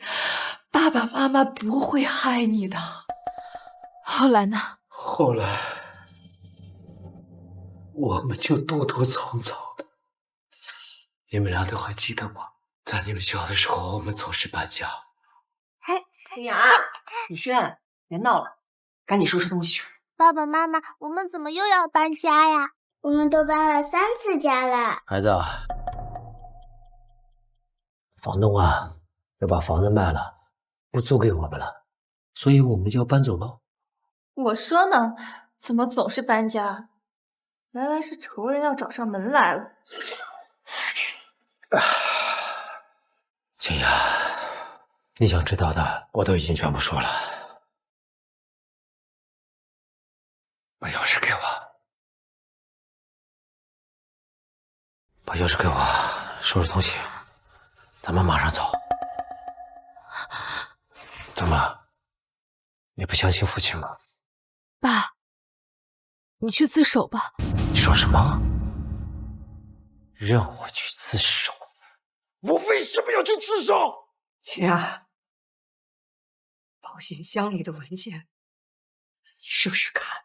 爸爸媽媽不會害你的。後來呢？後來我們就躲躲藏藏的。你們倆都還記得嗎？在你們小的時候，我們總是搬家。清雅，宇軒，別鬧了，趕緊收拾東西去。爸爸媽媽，我們怎麼又要搬家呀？我們都搬了3次家了。孩子，房東啊，要把房子賣了，不租給我們了，所以我們就要搬走了。我說呢，怎麼總是搬家？原來是仇人要找上門來了。清雅，你想知道的我都已經全部說了。把鑰匙給我，把鑰匙給我，收拾東西，咱們馬上走。怎麼？你不相信父親嗎？爸，你去自首吧。你說什麼？讓我去自首？我為什麼要去自首？秦雅，保險箱裡的文件，你是不是看了？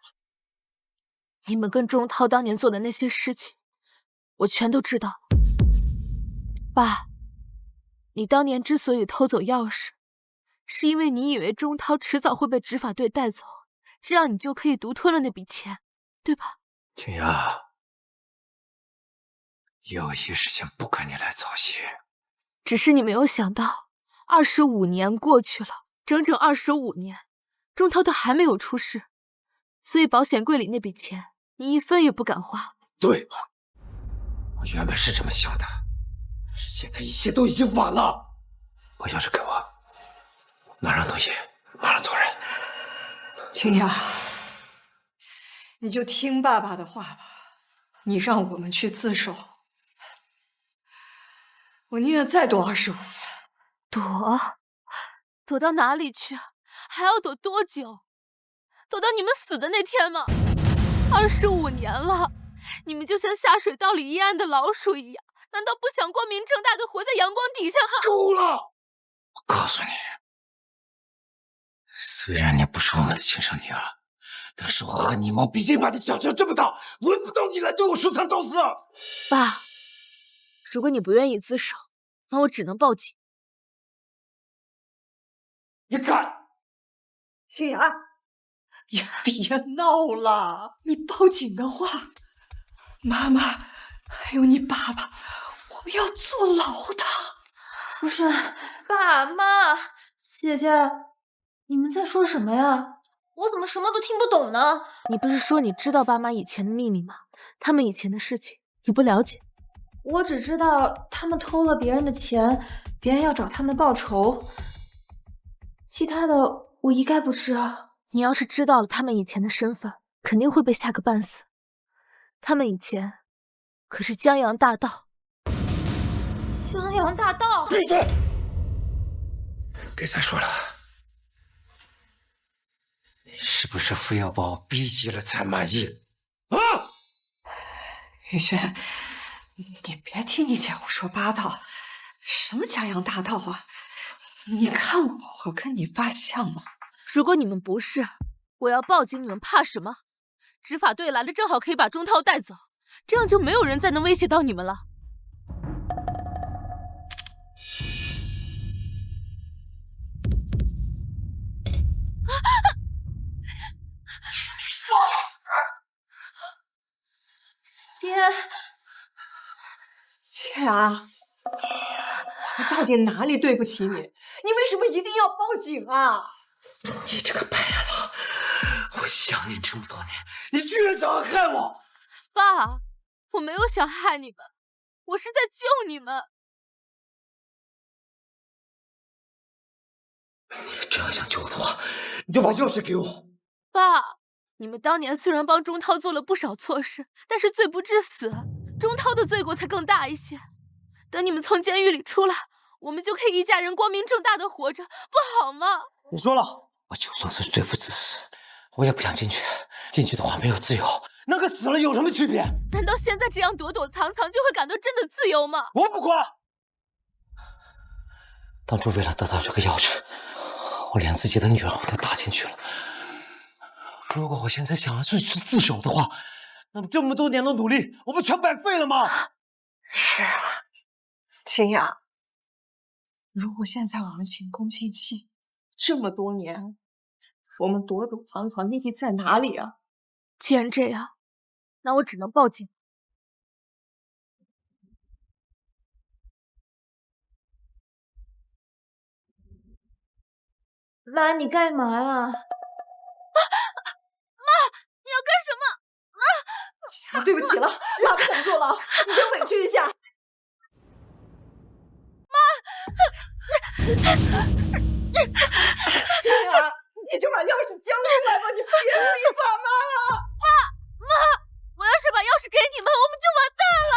你們跟鍾濤當年做的那些事情，我全都知道。爸，你當年之所以偷走鑰匙，是因為你以為鍾濤遲早會被執法隊帶走，這樣你就可以獨吞了那筆錢，對吧？秦雅，有些事情不該你來操心。只是你沒有想到，25年過去了，整整25年，鍾濤都還沒有出事，所以保險櫃裡那筆錢，你一分也不敢花。對了，我原本是這麼想的，但是現在一切都已經晚了。把鑰匙給我，拿上東西，馬上走人。秦雅，你就聽爸爸的話吧，你讓我們去自首，我寧願再躲25年。躲到哪裡去？還要躲多久？躲到你們死的那天吗？25年了，你們就像下水道裡阴暗的老鼠一樣，难道不想光明正大的活在陽光底下？夠了！我告訴你，雖然你不是我們的親生女兒，但是我和你媽畢竟把你養成這麼大，輪不到你來對我說三道四。爸，如果你不願意自首，那我只能報警。你敢！秦雅，你別鬧了！你報警的話，媽媽還有你爸爸，我們要坐牢的。不是，爸媽，姐姐，你們在說什麼呀？我怎麼什麼都听不懂呢？你不是說你知道爸媽以前的秘密嗎？他們以前的事情你不了解。我只知道他们偷了別人的錢，別人要找他們報仇，其他的我一概不知啊。你要是知道了他們以前的身份，肯定會被嚇個半死。他們以前可是江洋大盜。江洋大盜！閉嘴！別再說了。你是不是非要把我逼急了才滿意？啊！宇軒，你別聽你姐胡說八道，什麼江洋大盜啊？你看我跟你爸像嗎？如果你們不是，我要報警，你們怕什麼？執法隊來了，正好可以把鍾濤帶走，這樣就沒有人再能威脅到你們了。爹，倩雅，我到底哪裡對不起你？你為什麼一定要報警啊？你這個白眼狼！我想你這麼多年，你居然想要害我！爸，我沒有想害你們，我是在救你們。你這樣想救我的話，你就把鑰匙給我。爸，你們當年雖然幫鍾濤做了不少錯事，但是罪不至死，鍾濤的罪過才更大一些。等你們從監獄裡出來，我們就可以一家人光明正大的活着，不好嗎？你說了。我就算是罪不至死，我也不想進去。進去的話沒有自由，那跟死了有什麼區別？難道現在這樣躲躲藏藏就會感到真的自由嗎？我不管。當初為了得到這個鑰匙，我連自己的女兒我都搭進去了。如果我現在想要去自首的話，那麼這麼多年的努力，我不全白費了嗎？是啊，秦雅，如果現在我們前功盡棄，這麼多年，我們躲躲藏藏，意義在哪裡啊？既然這樣，那我只能報警。媽，你幹嘛呀？媽，你要幹什麼？媽，對不起了，媽不想坐牢，你先委屈一下。秦雅，你就把鑰匙交出來吧，你別逼爸媽了。媽，我要是把鑰匙給你們，我們就完蛋了。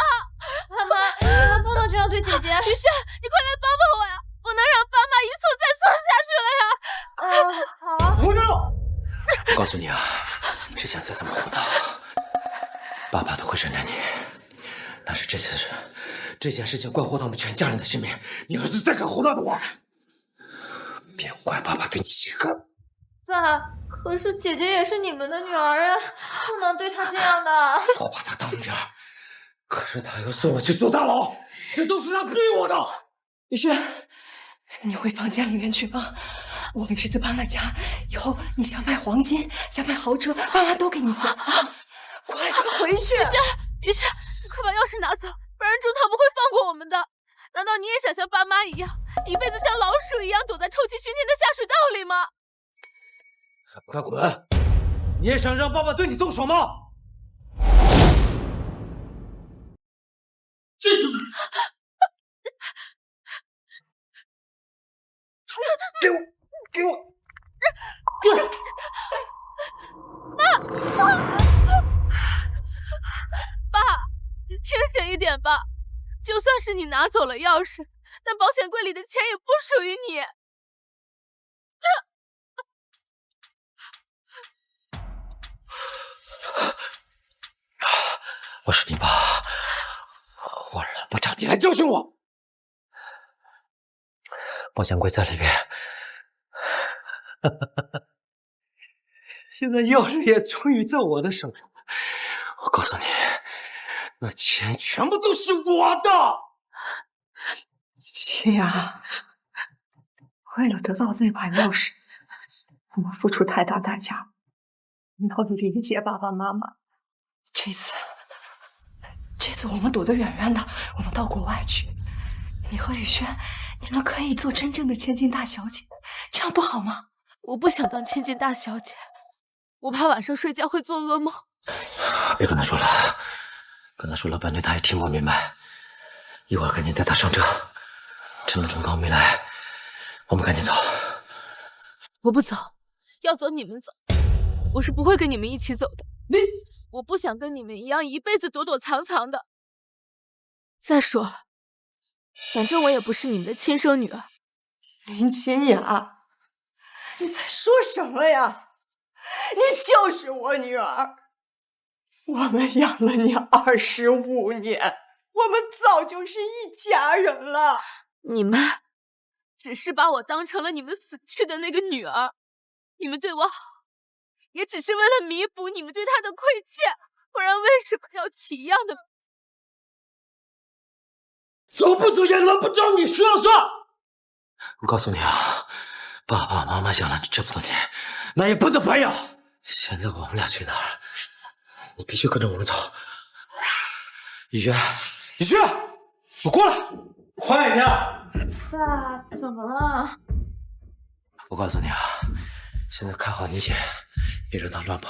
爸媽，你們不能這樣對姐姐。宇軒，你快來帮帮我呀！不能讓爸媽一錯再錯下去了呀！好。胡鬧！我告訴你啊，之前再這麼胡鬧，爸爸都會認得你。但是這次这件事情关乎到我們全家人的性命，你兒子再敢胡鬧的話，別怪爸爸對你心狠。爸，可是姐姐也是你們的女兒啊，不能對她這樣的。我把她當女兒，可是她又送我去坐大牢，這都是她逼我的。雨萱，你回房間裡面去吧。我們這次搬了家以後，你想買黃金，想買豪車，爸媽都給你錢。快回去！雨萱，你快把鑰匙拿走，不然周涛不会放過我们的。難道你也想像爸媽一樣，一輩子像老鼠一樣躲在臭氣熏天的下水道裡嗎？快滾！你也想讓爸爸對你動手嗎？進去！給我！給我！給我！爸，清醒一點吧。就算是你拿走了鑰匙，但保險櫃裡的錢也不屬於你。我是你爸，我忍不着你來教訓我。保險櫃在裡邊，現在鑰匙也終於在我的手上。我告訴你，那錢全部都是我的。七雅，為了得到那把鑰匙，我們付出太大代價，你要理解爸爸媽媽。這次我們躲得遠遠的，我們到國外去。你和雨萱，你們可以做真正的千金大小姐，這樣不好嗎？我不想當千金大小姐，我怕晚上睡覺會做噩夢。別跟他說了，跟他說了半天他也聽不明白。一會兒趕緊帶他上車，趁着鐘剛沒來，我們趕緊走。我不走，要走你們走，我是不會跟你們一起走的。我不想跟你們一樣一輩子躲躲藏藏的。再說了，反正我也不是你們的親生女兒。林清雅，你在說什麼呀？你就是我女兒，我們養了你25年，我們早就是一家人了。你們只是把我當成了你們死去的那個女兒，你們對我好，也只是為了彌補你們對她的虧欠，不然為什麼要起一樣的？走不走也輪不着你說了算。我告訴你啊，爸爸媽媽養了你這麼多年，那也不能白養。現在我們倆去哪兒？你必須跟着我們走。雨萱，雨萱，我過來，快一點！爸，怎麼了？我告訴你啊，現在看好你姐，別讓她亂跑。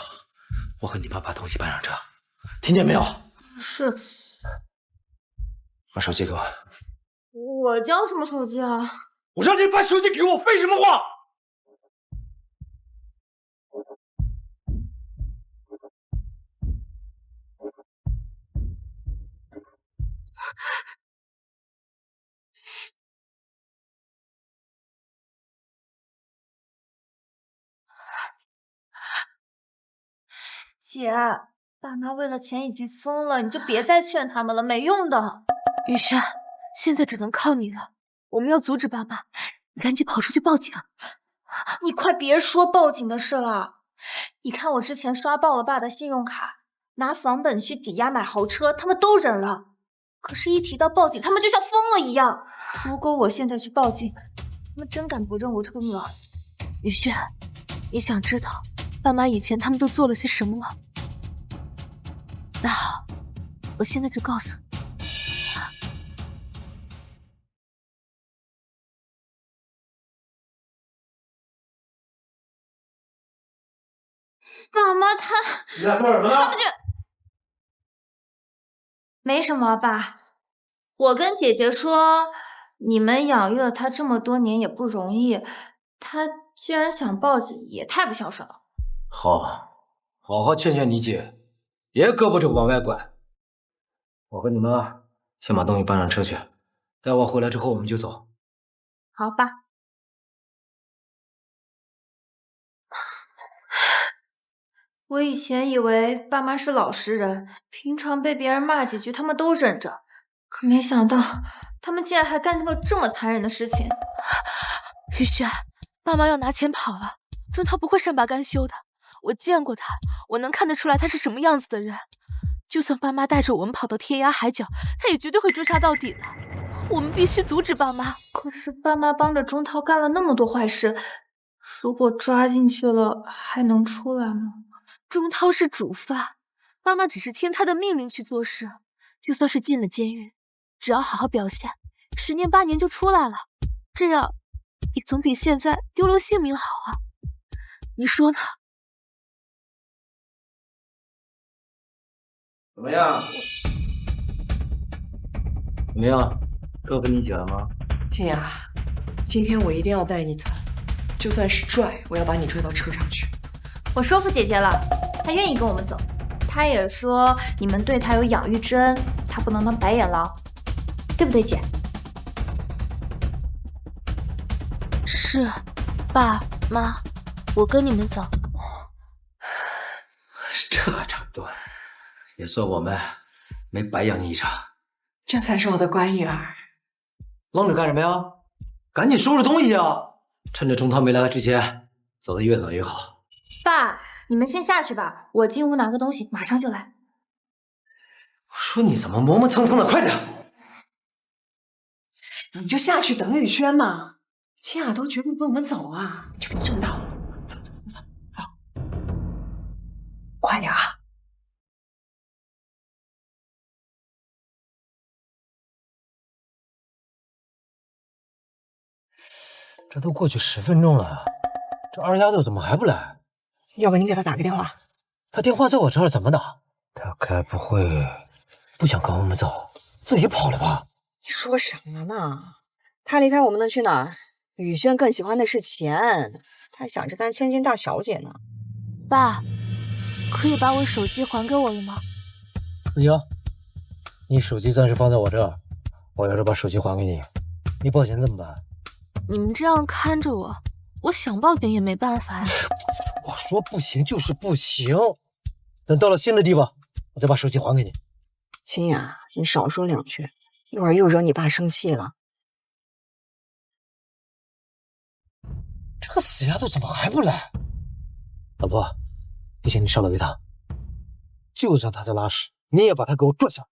我和你爸把東西搬上車，聽見沒有？是。把手機給我。我交什麼手機啊？我讓你把手機給我，廢什麼話？姐，爸媽為了錢已經瘋了，你就別再勸他們了，沒用的。雨萱，現在只能靠你了，我們要阻止爸媽，你趕緊跑出去報警。你快別說報警的事了，你看我之前刷爆了爸的信用卡，拿房本去抵押買豪車，他們都忍了。可是，一提到報警，他們就像瘋了一樣。如果我現在去報警，他們真敢不認我這個女兒。雨萱，你想知道爸媽以前他們都做了些什麼嗎？那好，我現在就告訴你。爸媽他你倆說什麼呢？他們就沒什麼，爸。我跟姐姐說，你們養育了他這麼多年也不容易，他居然想報警，也太不孝順了。好，好好勸勸你姐，別胳膊肘往外拐。我和你媽先把東西搬上車去，待我回來之後我們就走。好吧。我以前以為爸媽是老實人，平常被別人罵幾句他們都忍着，可没想到他们竟然还干出了这么残忍的事情。雨轩，爸妈要拿钱跑了，钟涛不会善罢甘休的。我见过他，我能看得出来他是什么样子的人。就算爸妈带着我们跑到天涯海角，他也绝对会追杀到底的。我们必须阻止爸妈。可是爸妈帮着钟涛干了那么多坏事，如果抓进去了，还能出来吗？钟涛是主犯，爸妈只是听他的命令去做事。就算是进了监狱，只要好好表现，10年8年就出来了。这样也总比现在丢了性命好啊。你说呢？怎么样？怎么样？哥跟你讲了吗？清雅，今天我一定要带你走，就算是拽，我要把你追到车上去。我说服姐姐了，她愿意跟我们走。她也說你們對她有養育之恩，她不能當白眼狼，對不對，姐？是，爸媽，我跟你們走。这差不多，也算我们沒白養你一場。這才是我的乖女兒。愣着幹什麼呀？趕緊收拾東西啊！趁着鐘濤沒來之前，走得越早越好。爸，你們先下去吧，我進屋拿個東西，馬上就來。我說你怎麼磨磨蹭蹭的，快點！你就下去等雨軒嘛，清雅都絕不跟我們走啊！你就別這麼大火，走走走走走，快點啊！這都過去10分鐘了，這二丫頭怎麼還不來？要不你給她打個電話。她電話在我這兒怎麼打？她該不會不想跟我們走，自己跑了吧？你說什麼呢？她離開我們能去哪兒？雨軒更喜歡的是錢，她想着當千金大小姐呢。爸，可以把我手機還給我了嗎？不行，你手機暫時放在我這兒，我要是把手機還給你，你報警怎麼辦？你們這樣看着我，我想報警也沒辦法呀。我說不行就是不行，等到了新的地方，我再把手機還給你。清雅，你少說兩句，一會兒又惹你爸生氣了。這個死丫頭怎麼還不來？老婆，不行，你上樓一趟，就算他在拉屎，你也把他給我拽下來。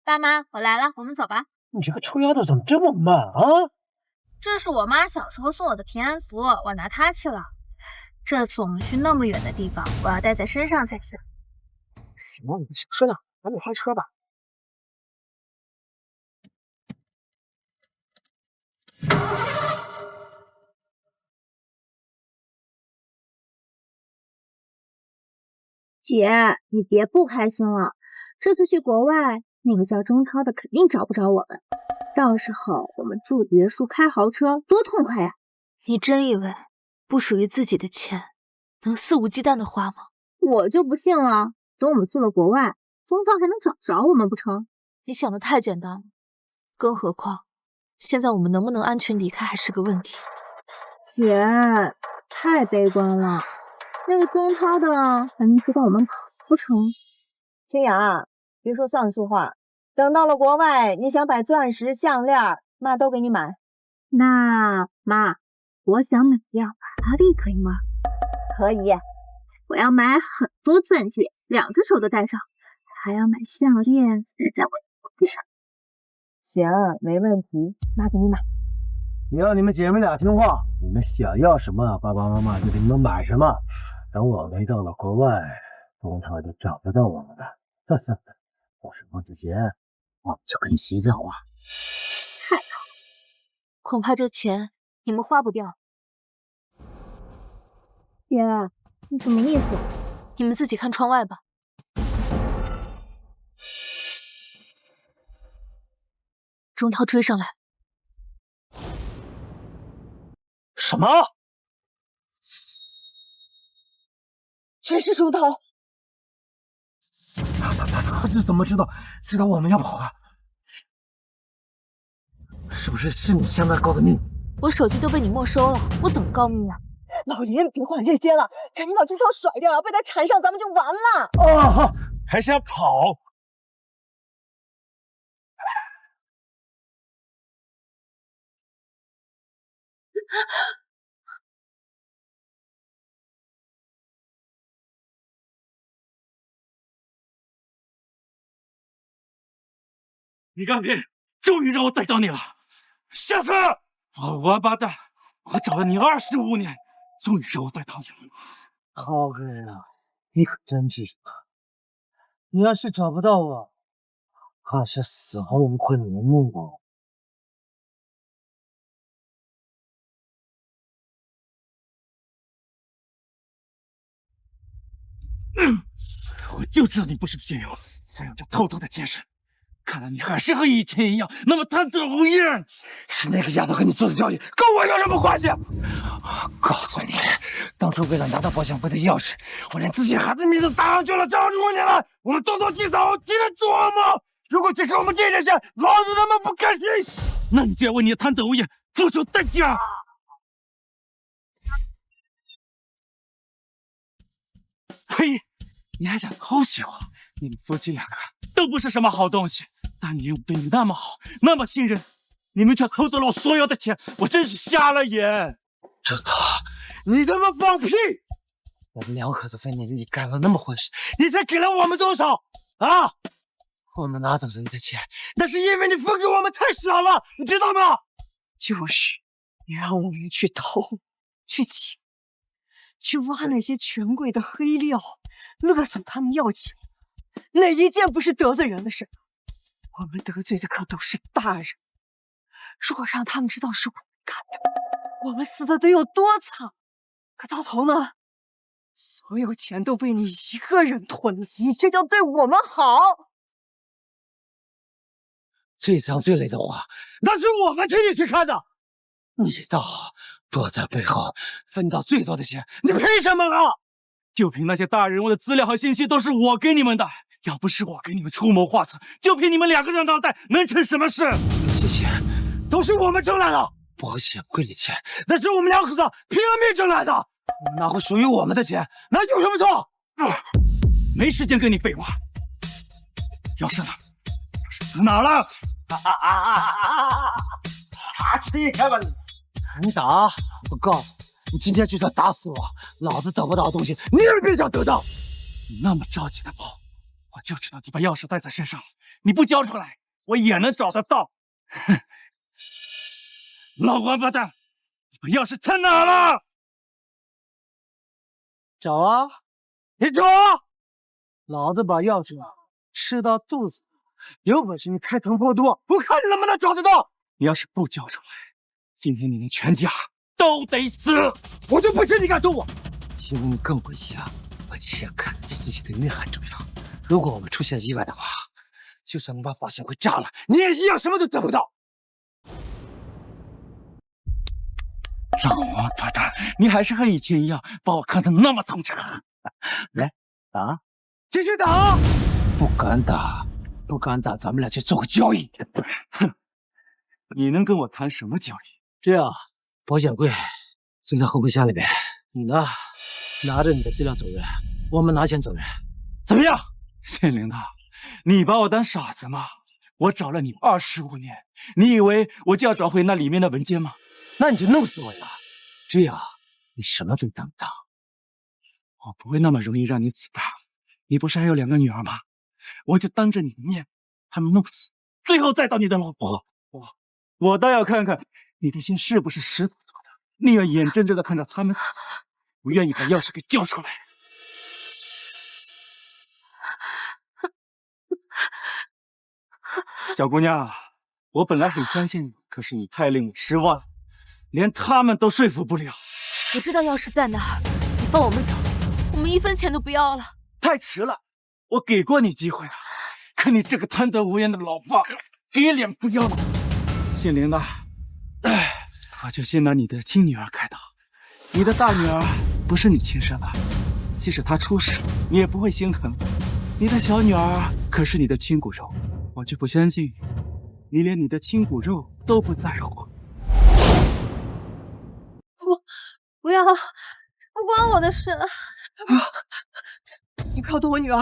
爸媽，我來了，我們走吧。你這個臭丫頭怎麼這麼慢啊？這是我媽小時候送我的平安符，我拿它去了。這次我們去那麼遠的地方，我要帶在身上才行。行了，你少說了，趕緊開車吧。姐，你別不開心了，這次去國外，那個叫鐘濤的肯定找不着我們，到時候我們住別墅開豪車，多痛快呀！你真以為不屬於自己的錢能肆無忌憚的花嗎？我就不信了，等我們去了國外，鐘濤還能找着我們不成？你想的太簡單了，更何況現在我們能不能安全離開還是個問題。姐，太悲觀了，那個鐘濤的還能知道我們跑不成？清雅，別說喪氣話，等到了國外，你想買鑽石項鏈，媽都給你買。那媽，我想買輛法拉利可以嗎？可以。我要買很多鑽戒，2隻手都戴上，還要買項鏈戴在我的脖子上。行，沒問題，媽給你買。只要你們姐妹倆聽話，你們想要什麼，爸爸媽媽就給你們買什麼。等我們到了國外，鐘濤就找不到我們了。到時候之前，我們就可以洗澡啊。太好了，恐怕這錢你們花不掉。姐，你什麼意思？你們自己看窗外吧。鐘濤追上來。什麼？誰是鐘濤？他是怎麼知道我們要跑的？是不是你向他告的密？我手機都被你沒收了，我怎麼告密啊？老林，别管这些了，赶紧把这条甩掉啊！被他缠上，咱们就完了。啊，还想跑？李干平，终于让我逮到你了！下次，王八蛋，我找了你25年，终于让我逮到你了。浩哥呀，你可真记住了，你要是找不到我，怕是死后无魂瞑目哦。我就知道你不是骗我，才用这偷偷的监视。看来你还是和以前一样那么贪得无厌。是那个丫头跟你做的交易，跟我有什么关系？告诉你，当初为了拿到保险柜的钥匙，我连自己孩子名字打上去了，这25年了，我们动动起早，天天做噩梦。如果只给我们这点钱，老子他妈不开心。那你就要为你的贪得无厌付出代价。呸！你还想偷袭我？你们夫妻两个都不是什么好东西。当年我对你那么好，那么信任，你们却偷走了我所有的钱，我真是瞎了眼！真的？你他媽放屁！我们2口子分你幹了那麼回事，你才給了我們多少啊？我們拿走了你的錢，那是因為你分給我們太少了，你知道嗎？就是你讓我們去偷，去搶，去挖那些權貴的黑料，勒索他們要錢，哪一件不是得罪人的事？我們得罪的可都是大人，如果讓他們知道是我們幹的，我們死的得有多慘！可到頭呢，所有錢都被你一個人吞了，你這叫對我們好？最髒最累的話，那是我們替你去看的。你倒躲在背後分到最多的錢，你憑什麼啊？就憑那些大人物的資料和信息都是我給你們的。要不是我給你們出謀劃策，就憑你們2個人腦袋能成什麼事？這些都是我們掙來的，保險櫃裡錢那是我們2口子拼了命掙來的，我們拿回屬於我們的錢，那有什麼錯？沒時間跟你廢話。鑰匙呢？鑰匙哪了？踢開吧你！敢打？我告訴你，你今天就算打死我，老子得不到的東西，你也別想得到。你那麼着急的跑，我就知道你把鑰匙帶在身上，你不交出來，我也能找得到。哼，老王八蛋，你把鑰匙藏哪了？找啊，你找啊！老子把鑰匙吃到肚子，有本事你開膛破肚，我看你能不能找得到。你要是不交出來，今天你們全家都得死！我就不信你敢動我，因為你跟我一樣，把錢看得比自己的命還重要。如果我們出現意外的話，就算能把保險櫃炸了，你也一樣什麼都得不到。老王八蛋，你還是和以前一樣，把我看得那麼透徹。來打，繼續打！不敢打，不敢打，咱們倆去做個交易。哼，你能跟我談什麼交易？這樣，保險櫃就在後備箱裡邊，你呢，拿着你的資料走人，我們拿錢走人，怎麼樣？縣令大，你把我當傻子嗎？我找了你25年，你以為我就要找回那裡面的文件嗎？那你就弄死我呀！這樣你什麼都當不到。我不會那麼容易讓你死的。你不是還有2個女兒嗎？我就當着你的面把他們弄死，最後再當你的老婆。我倒要看看你的心是不是石頭做的。你要眼睜睜的看着他們死，不願意把鑰匙給交出來。小姑娘，我本來很相信你，可是你太令我失望了，連他們都說服不了。我知道鑰匙在哪兒，你放我們走，我們1分錢都不要了。太遲了，我給過你機會了，可你這個貪得無厭的老爸，給臉不要了。縣令大，我就先拿你的親女兒開刀，你的大女兒不是你親生的，即使她出事，你也不會心疼。你的小女兒可是你的親骨肉，我就不相信你連你的親骨肉都不在乎。不要，不關我的事。你不要动我女儿，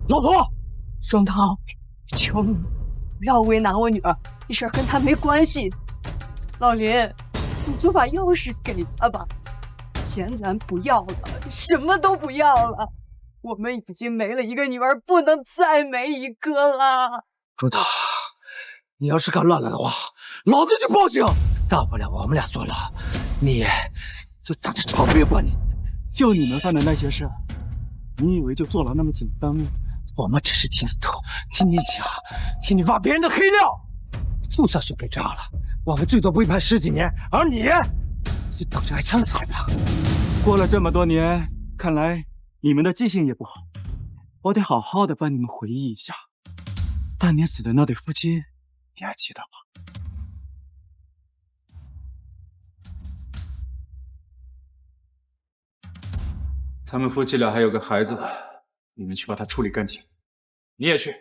老婆！钟涛，求你不要为难我女儿，这事儿跟她没关系。老林，你就把钥匙给她吧，钱咱不要了，什么都不要了。我们已经没了一个女兒，不能再沒一個了。钟涛，你要是敢亂來的話，老子就報警。大不了我們倆坐牢，你就當着場面吧你。就你們幹的那些事，你以為就坐牢那麼簡單嗎？我們只是聽你偷，聽你講，聽你挖別人的黑料。就算是被炸了，我們最多被判10幾年，而你就等着挨槍踩吧。過了這麼多年，看來你們的記性也不好。我得好好的幫你們回憶一下，當年死的那對夫妻，你還記得嗎？他們夫妻倆還有個孩子，你們去把他處理乾淨。你也去。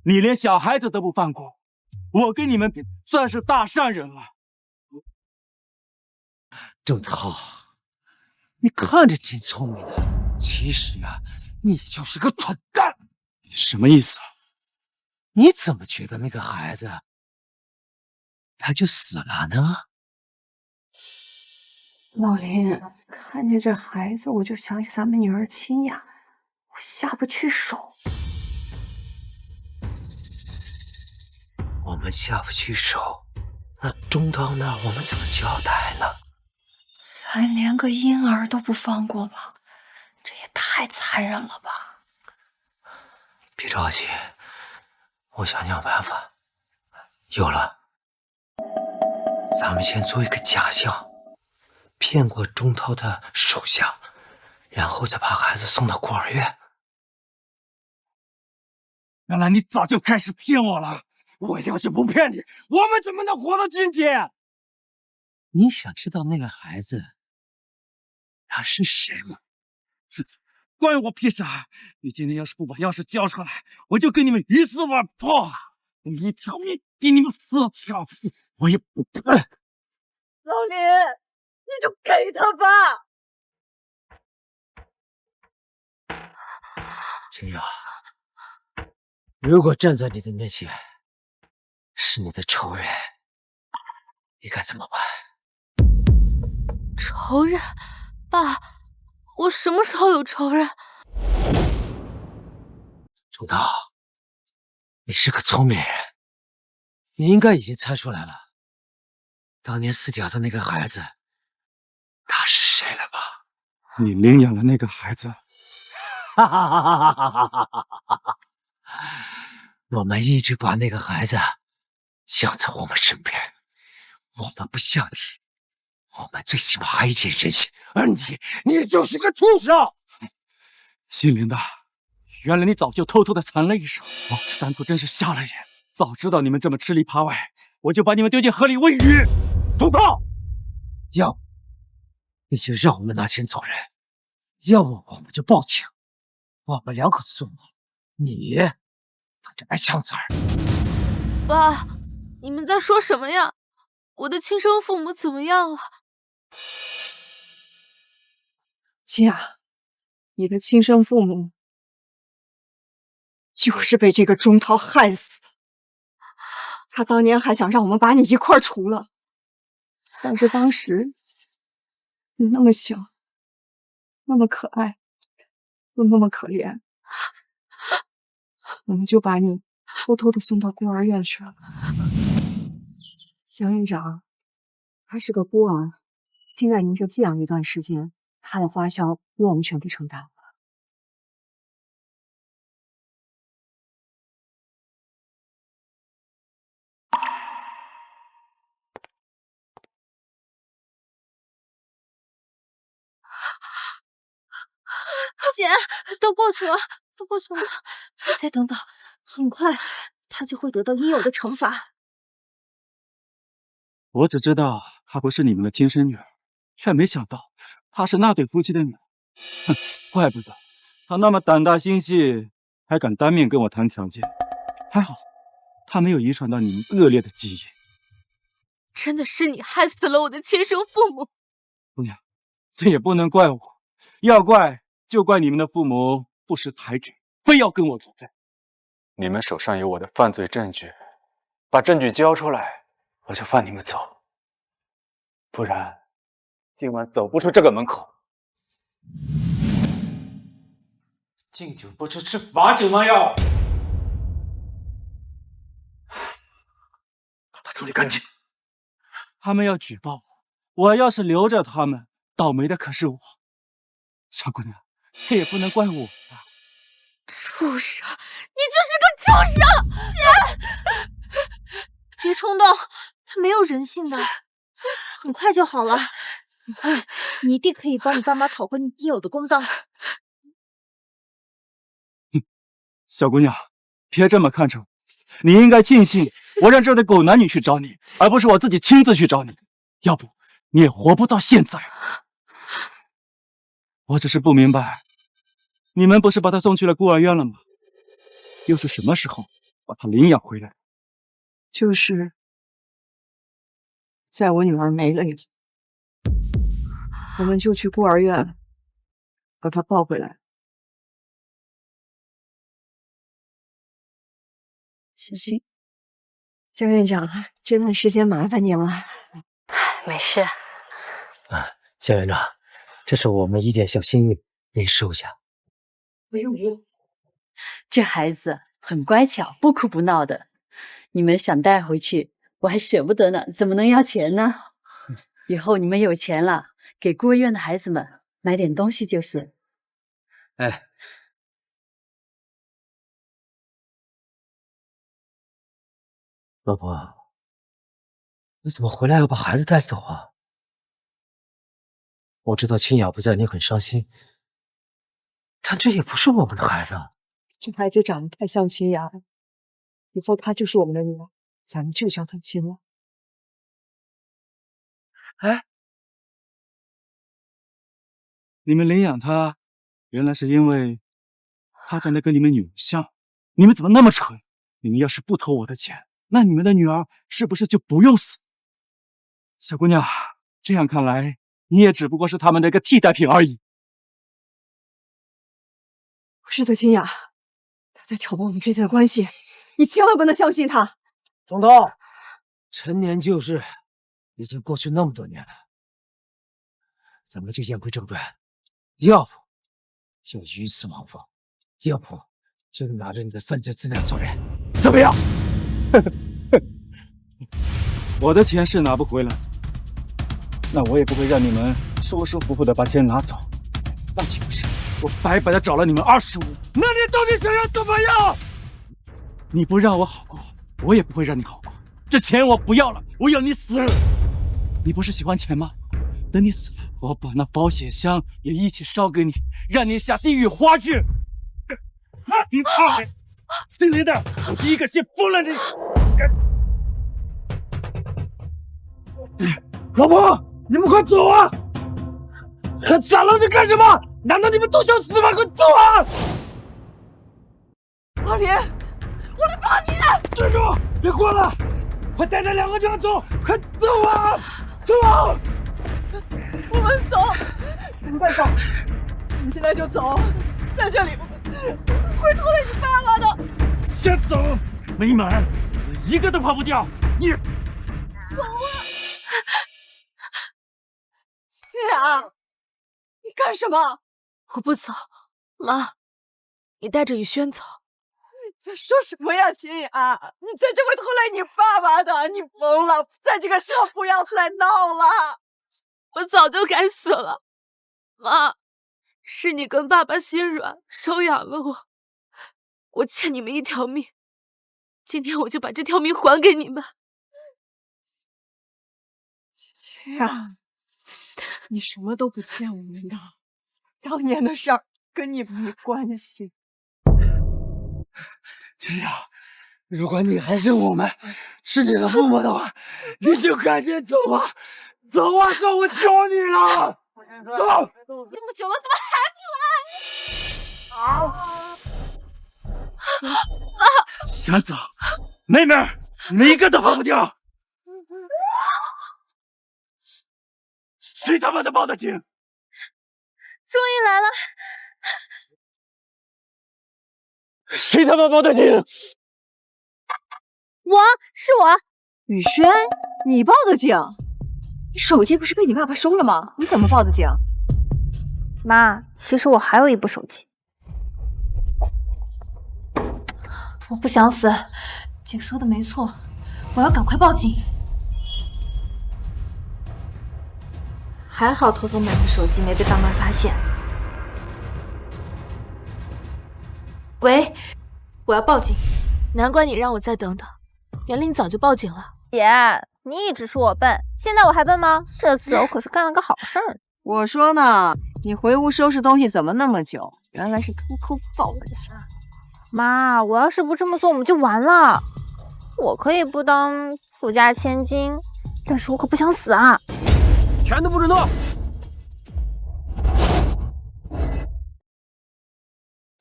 你連小孩子都不放過，我跟你們比，算是大善人了。鐘濤，你看着挺聰明的，其實呀，你就是個蠢蛋。你什麼意思啊？你怎麼覺得那個孩子他就死了呢？老林，看見這孩子，我就想起咱們女兒清雅，我下不去手。我們下不去手，那鐘濤那我們怎麼交代呢？咱連個嬰兒都不放過嗎？這也太殘忍了吧！別着急，我想想辦法。有了，咱們先做一個假象。騙過鐘濤的手下，然後再把孩子送到孤兒院。原來你早就開始騙我了！我要是不騙你，我們怎麼能活到今天？你想知道那個孩子他是誰嗎？關我屁事啊！你今天要是不把鑰匙交出來，我就跟你們魚死網破！我一條命抵你們4條，我也不幹。老林，你就給他吧。清雅，如果站在你的面前是你的仇人，你該怎麼辦？仇人？爸，我什麼時候有仇人？鐘濤，你是個聰明人，你應該已經猜出來了，當年死掉的那個孩子他是誰了吧？你領養了那個孩子。哈哈哈哈哈哈哈哈！我們一直把那個孩子養在我們身邊，我們不像你，我們最起碼還有一點人性，而你就是個畜生！姓林的，原來你早就偷偷的藏了一手，老子當初真是瞎了眼，早知道你們這麼吃裡扒外，我就把你們丟進河裡餵魚。住口！要不你就讓我們拿錢走人，要不我們就報警。我們兩口子坐牢，你等着挨槍子兒。爸，你們在說什麼呀？我的親生父母怎麼樣了？清雅，你的親生父母就是被這個鐘濤害死的。他當年還想讓我們把你一塊兒除了，但是當時你那麼小，那麼可愛，又那麼可憐，我們就把你偷偷的送到孤兒院去了。江院長，他是個孤兒，現在您就寄養一段時間，他的花銷由我們全部承擔。姐，都過去了，都過去了，再等等，很快他就會得到應有的懲罰。我只知道她不是你們的親生女兒，卻沒想到她是那對夫妻的女兒。哼，怪不得她那麼膽大心細，還敢當面跟我談條件。還好，她沒有遺傳到你們惡劣的基因。真的是你害死了我的親生父母。姑娘，这也不能怪我，要怪就怪你们的父母不识抬举，非要跟我作对。你们手上有我的犯罪证据，把证据交出来，我就放你们走，不然今晚走不出这个门口。敬酒不吃吃罚酒吗？要把他处理干净。他们要举报我要是留着他们，倒霉的可是我。小姑娘，这也不能怪我呀。畜生！你就是个畜生！姐，别冲动，他没有人性的，很快就好了。很快，你一定可以帮你爸妈讨回你应有的公道。小姑娘，别这么看着我，你应该庆幸我让这对狗男女去找你，而不是我自己亲自去找你。要不你也活不到现在。我只是不明白，你们不是把他送去了孤儿院了吗？又是什么时候把他领养回来？就是在我女儿没了以后，我们就去孤儿院把她抱回来。行，江院长，这段时间麻烦您了。没事。江院长，这是我们一点小心意，您收下。不用不用，这孩子很乖巧，不哭不闹的。你们想带回去，我还舍不得呢，怎么能要钱呢？以后你们有钱了，给孤儿院的孩子们买点东西就行。哎，老婆，你怎么回来要把孩子带走啊？我知道清雅不在，你很伤心，但这也不是我们的孩子。这孩子长得太像清雅了，以后她就是我们的女儿，咱们就叫她清了。哎，你们领养她，原来是因为她长得跟你们女儿像。你们怎么那么蠢？你们要是不偷我的钱，那你们的女儿是不是就不用死？小姑娘，这样看来，你也只不过是他们的一个替代品而已。不是的，清雅，他在挑拨我们之间的关系，你千万不能相信他。总头，陈年旧事已经过去那么多年了，咱们就言归正传，要不就鱼死网破，要不就拿着你的犯罪资料做人，怎么样？我的钱是拿不回来，那我也不会让你们舒舒服服的把钱拿走。那岂不是我白白的找了你们25？那你到底想要怎么样？你不让我好过，我也不会让你好过。这钱我不要了，我要你死！你不是喜歡錢嗎？等你死了，我把那保險箱也一起燒給你，讓你下地獄花去！你怕？姓林的，我第一個先封了你！老婆，你们快走啊！還傻愣着幹什麼？難道你們都想死嗎？快走啊！阿蓮，我來幫你！站住！別過了！快帶着2個傢走！快走啊！走啊！我們走，我們快走！我們現在就走，在這裡會拖累你爸爸的。先走，沒門，一個都跑不掉！你走啊！清雅，你幹什麼？我不走，媽，你帶着宇軒走。你在說什麼呀，清雅？你在這會拖累你爸爸的，你瘋了！在這個時候不要再鬧了。我早就該死了，媽，是你跟爸爸心軟收養了我，我欠你們一條命，今天我就把這條命還給你們。清雅，你什麼都不欠我們的，當年的事兒跟你沒關係。清雅，如果你還是我們，是你的父母的話，你就趕緊走吧，走啊走，我求你了，走！這麼久了，怎麼還不來？媽，想走，妹妹，你們一個都跑不掉。谁他媽的報的警？终於來了！誰他媽報的警？是我。雨萱，你報的警？你手机不是被你爸爸收了吗？你怎么报的警？妈，其實我還有一部手機。我不想死，姐說的沒錯，我要趕快報警。還好偷偷買的手機沒被爸媽發現。喂，我要報警。難怪你讓我再等等，原來你早就報警了。姐，你一直說我笨，現在我還笨嗎？這次我可是幹了個好事兒。我說呢，你回屋收拾東西怎麼那麼久？原來是偷偷報的警。媽，我要是不這麼做，我們就完了。我可以不當富家千金，但是我可不想死啊！全都不准动！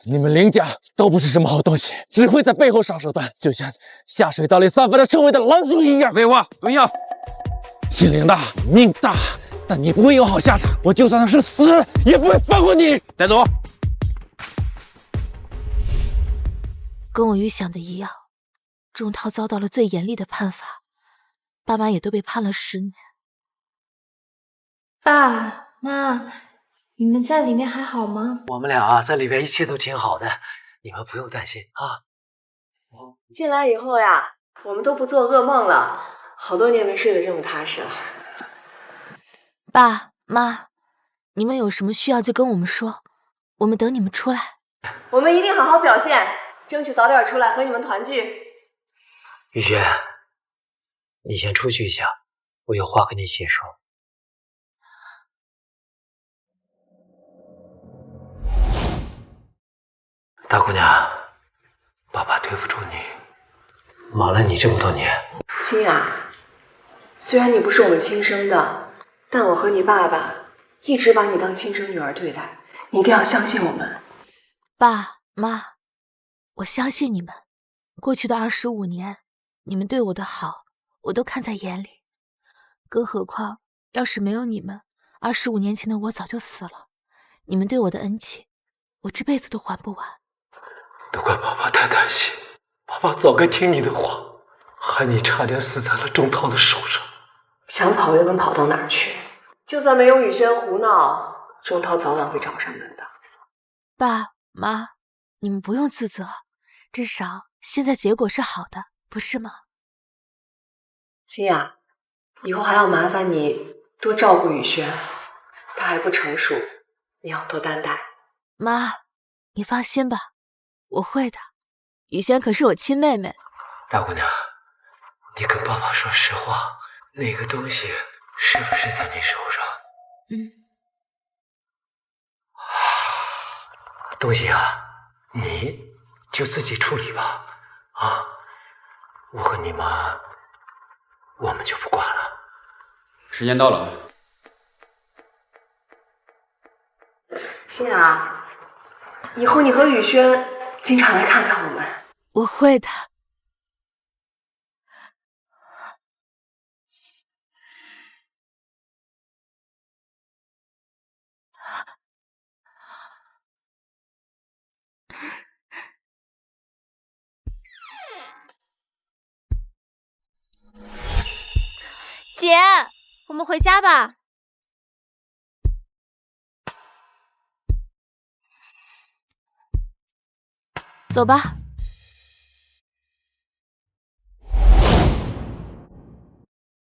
你们林家都不是什么好东西，只会在背后耍手段，就像下水道里散发着臭味的狼鼠一样。废话，蹲下！心灵大，命大，但你不会有好下场。我就算是死，也不会放过你。带走。跟我預想的一樣，鍾濤遭到了最嚴厲的判罰，爸媽也都被判了10年。爸媽，你們在裡面還好嗎？我們倆在裡邊一切都挺好的，你們不用擔心啊。進來以後呀，我們都不做噩夢了，好多年沒睡得這麼踏實了。爸媽，你們有什麼需要就跟我們說，我們等你們出來。我們一定好好表現，爭取早點出來和你們團聚。雨萱，你先出去一下，我有話跟你細說。大姑娘，爸爸对不住你，瞒了你這麼多年。清雅，雖然你不是我們親生的，但我和你爸爸一直把你當親生女兒對待，你一定要相信我們。爸媽，我相信你們。過去的25年，你們對我的好，我都看在眼裡。更何況，要是沒有你們，25年前的我早就死了。你們對我的恩情，我這輩子都還不完。都怪爸爸太貪心，爸爸早該聽你的話，害你差點死在了鍾濤的手上。想跑又能跑到哪兒去？就算沒有雨萱胡鬧，鍾濤早晚會找上門的。爸媽，你們不用自責，至少現在結果是好的，不是嗎？清雅，以後還要麻煩你多照顧雨萱，她還不成熟，你要多擔待。媽，你放心吧，我會的。雨萱可是我親妹妹。大姑娘，你跟爸爸說實話，那個東西是不是在你手上？東西啊，你就自己處理吧。啊，我和你媽，我們就不管了。時間到了。清雅，以後你和雨萱經常來看看我們。我會的。姐，我們回家吧。走吧。